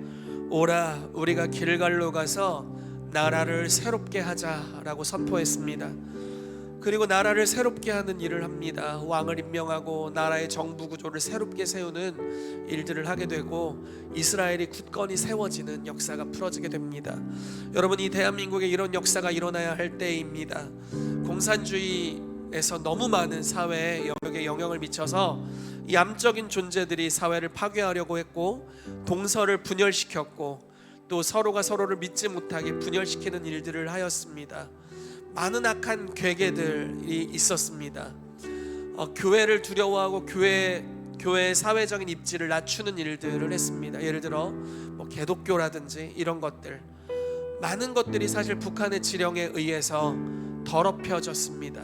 오라 우리가 길갈로 가서 나라를 새롭게 하자라고 선포했습니다. 그리고 나라를 새롭게 하는 일을 합니다. 왕을 임명하고 나라의 정부 구조를 새롭게 세우는 일들을 하게 되고 이스라엘이 굳건히 세워지는 역사가 풀어지게 됩니다. 여러분, 이 대한민국에 이런 역사가 일어나야 할 때입니다. 공산주의에서 너무 많은 사회에 영역에 영향을 미쳐서 얌적인 존재들이 사회를 파괴하려고 했고 동서를 분열시켰고 또 서로가 서로를 믿지 못하게 분열시키는 일들을 하였습니다. 많은 악한 괴계들이 있었습니다. 교회를 두려워하고 교회의 사회적인 입지를 낮추는 일들을 했습니다. 예를 들어 개독교라든지 이런 것들, 많은 것들이 사실 북한의 지령에 의해서 더럽혀졌습니다.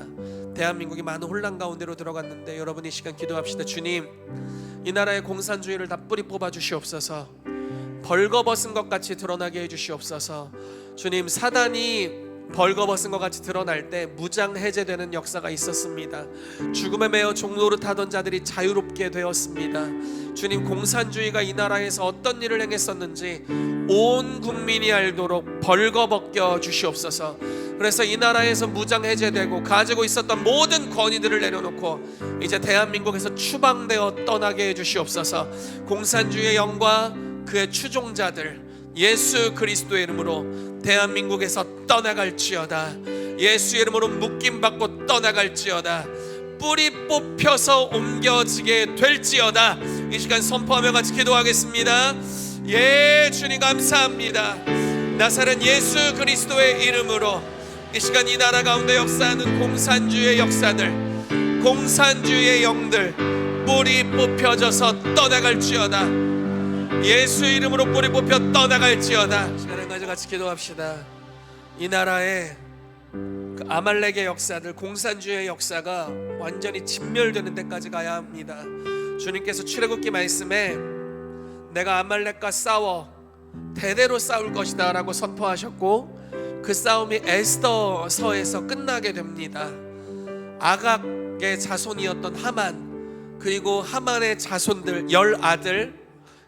대한민국이 많은 혼란 가운데로 들어갔는데 여러분 이 시간 기도합시다. 주님, 이 나라의 공산주의를 다 뿌리 뽑아 주시옵소서. 벌거벗은 것 같이 드러나게 해주시옵소서. 주님, 사단이 벌거벗은 것 같이 드러날 때 무장 해제되는 역사가 있었습니다. 죽음에 매여 종노릇하던 자들이 자유롭게 되었습니다. 주님, 공산주의가 이 나라에서 어떤 일을 행했었는지 온 국민이 알도록 벌거벗겨 주시옵소서. 그래서 이 나라에서 무장 해제되고 가지고 있었던 모든 권위들을 내려놓고 이제 대한민국에서 추방되어 떠나게 해주시옵소서. 공산주의의 영과 그의 추종자들 예수 그리스도의 이름으로 대한민국에서 떠나갈지어다. 예수의 이름으로 묶임받고 떠나갈지어다. 뿌리 뽑혀서 옮겨지게 될지어다. 이 시간 선포하며 같이 기도하겠습니다. 예, 주님 감사합니다. 나사렛 예수 그리스도의 이름으로 이 시간 이 나라 가운데 역사하는 공산주의의 역사들, 공산주의의 영들 뿌리 뽑혀져서 떠나갈지어다. 예수 이름으로 뿌리 뽑혀 떠나갈지어다. 시간을 가져 같이 기도합시다. 이 나라의 그 아말렉의 역사들, 공산주의의 역사가 완전히 진멸되는 데까지 가야 합니다. 주님께서 출애굽기 말씀에 내가 아말렉과 싸워 대대로 싸울 것이다 라고 선포하셨고, 그 싸움이 에스더서에서 끝나게 됩니다. 아각의 자손이었던 하만, 그리고 하만의 자손들 10아들,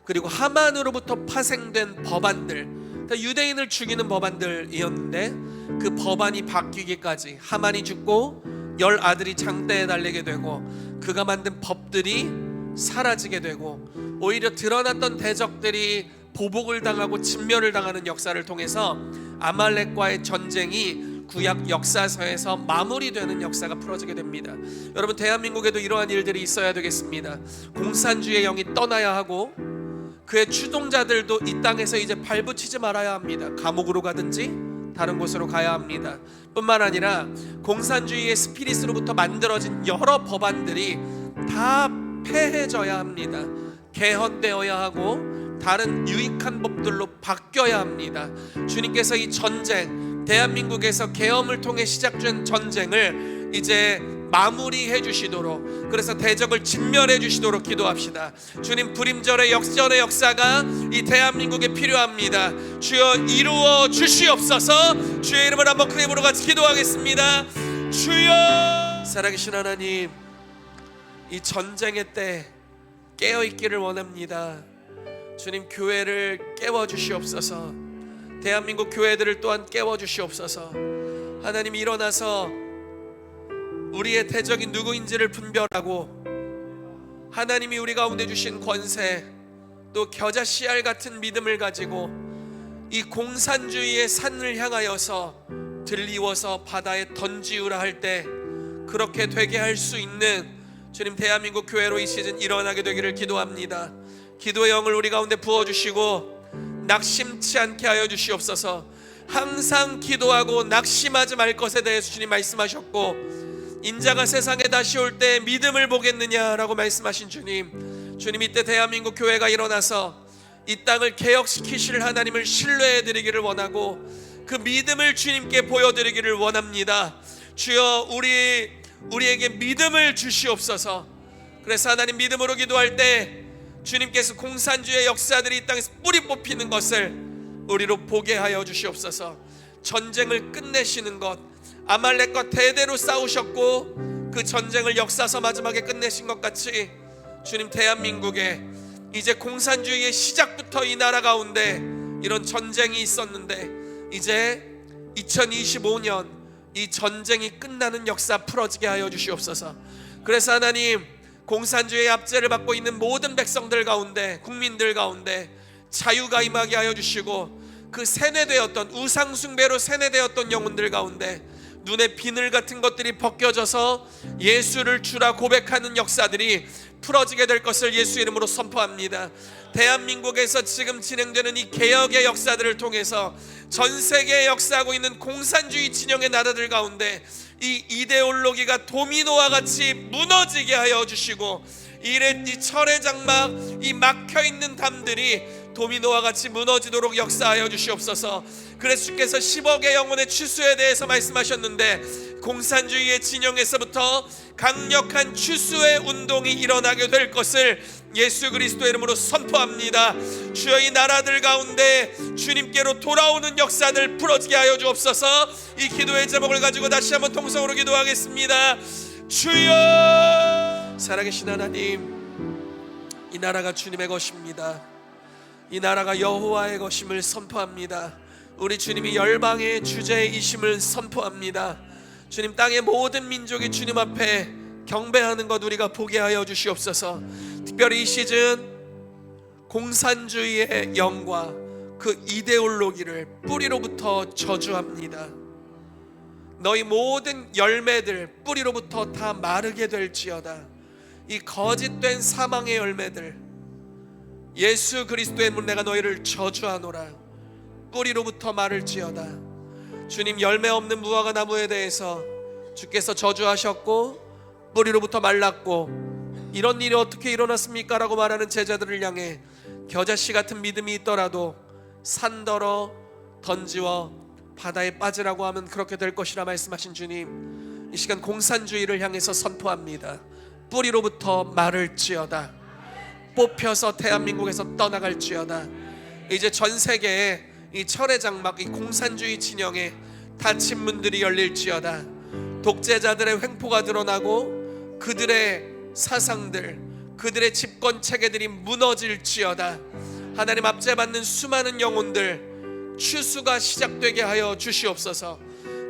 그리고 하만으로부터 파생된 법안들, 그러니까 유대인을 죽이는 법안들이었는데 그 법안이 바뀌기까지 하만이 죽고 10아들이 장대에 달리게 되고 그가 만든 법들이 사라지게 되고 오히려 드러났던 대적들이 보복을 당하고 진멸을 당하는 역사를 통해서 아말렉과의 전쟁이 구약 역사서에서 마무리되는 역사가 풀어지게 됩니다. 여러분, 대한민국에도 이러한 일들이 있어야 되겠습니다. 공산주의의 영이 떠나야 하고 그의 추종자들도 이 땅에서 이제 발붙이지 말아야 합니다. 감옥으로 가든지 다른 곳으로 가야 합니다. 뿐만 아니라 공산주의의 스피릿으로부터 만들어진 여러 법안들이 다 폐해져야 합니다. 개헌되어야 하고 다른 유익한 법들로 바뀌어야 합니다. 주님께서 이 전쟁, 대한민국에서 계엄을 통해 시작된 전쟁을 이제 마무리해 주시도록, 그래서 대적을 진멸해 주시도록 기도합시다. 주님, 불임절의 역전의 역사가 이 대한민국에 필요합니다. 주여 이루어 주시옵소서. 주의 이름을 한번 크게 부르고 같이 기도하겠습니다. 주여. 살아계신 하나님, 이 전쟁의 때 깨어있기를 원합니다. 주님, 교회를 깨워주시옵소서. 대한민국 교회들을 또한 깨워주시옵소서. 하나님, 일어나서 우리의 대적이 누구인지를 분별하고 하나님이 우리 가운데 주신 권세, 또 겨자 씨알 같은 믿음을 가지고 이 공산주의의 산을 향하여서 들이워서 바다에 던지우라 할 때 그렇게 되게 할 수 있는 주님, 대한민국 교회로 이 시즌 일어나게 되기를 기도합니다. 기도의 영을 우리 가운데 부어주시고 낙심치 않게 하여 주시옵소서. 항상 기도하고 낙심하지 말 것에 대해서 주님 말씀하셨고, 인자가 세상에 다시 올 때 믿음을 보겠느냐라고 말씀하신 주님, 주님 이때 대한민국 교회가 일어나서 이 땅을 개혁시키실 하나님을 신뢰해드리기를 원하고 그 믿음을 주님께 보여드리기를 원합니다. 주여, 우리에게 믿음을 주시옵소서. 그래서 하나님, 믿음으로 기도할 때 주님께서 공산주의 역사들이 이 땅에서 뿌리 뽑히는 것을 우리로 보게 하여 주시옵소서. 전쟁을 끝내시는 것, 아말렉과 대대로 싸우셨고 그 전쟁을 역사서 마지막에 끝내신 것 같이 주님, 대한민국에 이제 공산주의의 시작부터 이 나라 가운데 이런 전쟁이 있었는데 이제 2025년 이 전쟁이 끝나는 역사 풀어지게 하여 주시옵소서. 그래서 하나님, 공산주의의 압제를 받고 있는 모든 백성들 가운데, 국민들 가운데 자유가 임하게 하여 주시고, 그 세뇌되었던, 우상숭배로 세뇌되었던 영혼들 가운데 눈에 비늘 같은 것들이 벗겨져서 예수를 주라 고백하는 역사들이 풀어지게 될 것을 예수 이름으로 선포합니다. 대한민국에서 지금 진행되는 이 개혁의 역사들을 통해서 전 세계에 역사하고 있는 공산주의 진영의 나라들 가운데 이 이데올로기가 도미노와 같이 무너지게 하여 주시고, 이 철의 장막, 이 막혀있는 담들이 도미노와 같이 무너지도록 역사하여 주시옵소서. 그래서 주께서 10억의 영혼의 추수에 대해서 말씀하셨는데 공산주의의 진영에서부터 강력한 추수의 운동이 일어나게 될 것을 예수 그리스도의 이름으로 선포합니다. 주여, 이 나라들 가운데 주님께로 돌아오는 역사들 풀어지게 하여 주옵소서. 이 기도의 제목을 가지고 다시 한번 통성으로 기도하겠습니다. 주여, 살아계신 하나님, 이 나라가 주님의 것입니다. 이 나라가 여호와의 것임을 선포합니다. 우리 주님이 열방의 주제이심을 선포합니다. 주님, 땅의 모든 민족이 주님 앞에 경배하는 것 우리가 보게 하여 주시옵소서. 특별히 이 시즌 공산주의의 영과 그 이데올로기를 뿌리로부터 저주합니다. 너희 모든 열매들 뿌리로부터 다 마르게 될지어다. 이 거짓된 사망의 열매들, 예수 그리스도의 이름으로 내가 너희를 저주하노라. 뿌리로부터 마를지어다. 주님, 열매 없는 무화과 나무에 대해서 주께서 저주하셨고 뿌리로부터 말랐고 이런 일이 어떻게 일어났습니까? 라고 말하는 제자들을 향해 겨자씨 같은 믿음이 있더라도 산더러 던지워 바다에 빠지라고 하면 그렇게 될 것이라 말씀하신 주님, 이 시간 공산주의를 향해서 선포합니다. 뿌리로부터 마를지어다. 뽑혀서 대한민국에서 떠나갈지어다. 이제 전 세계에 이 철의 장막, 이 공산주의 진영에 닫힌 문들이 열릴지어다. 독재자들의 횡포가 드러나고 그들의 사상들, 그들의 집권 체계들이 무너질지어다. 하나님, 압제받는 수많은 영혼들 추수가 시작되게 하여 주시옵소서.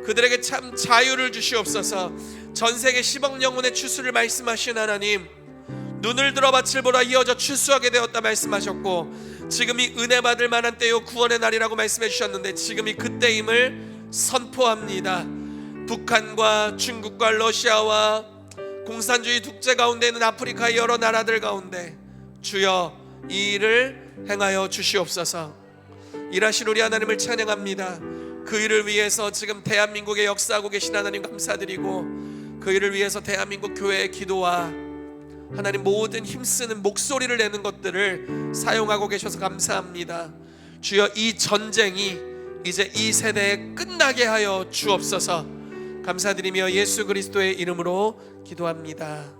그들에게 참 자유를 주시옵소서. 전세계 10억 영혼의 추수를 말씀하신 하나님, 눈을 들어 밭을 보라 이어져 추수하게 되었다 말씀하셨고, 지금이 은혜 받을 만한 때요 구원의 날이라고 말씀해 주셨는데 지금이 그때임을 선포합니다. 북한과 중국과 러시아와 공산주의 독재 가운데 있는 아프리카의 여러 나라들 가운데 주여, 이 일을 행하여 주시옵소서. 일하신 우리 하나님을 찬양합니다. 그 일을 위해서 지금 대한민국에 역사하고 계신 하나님 감사드리고, 그 일을 위해서 대한민국 교회의 기도와 하나님 모든 힘쓰는 목소리를 내는 것들을 사용하고 계셔서 감사합니다. 주여, 이 전쟁이 이제 이 세대에 끝나게 하여 주옵소서. 감사드리며 예수 그리스도의 이름으로 기도합니다.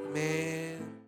아멘.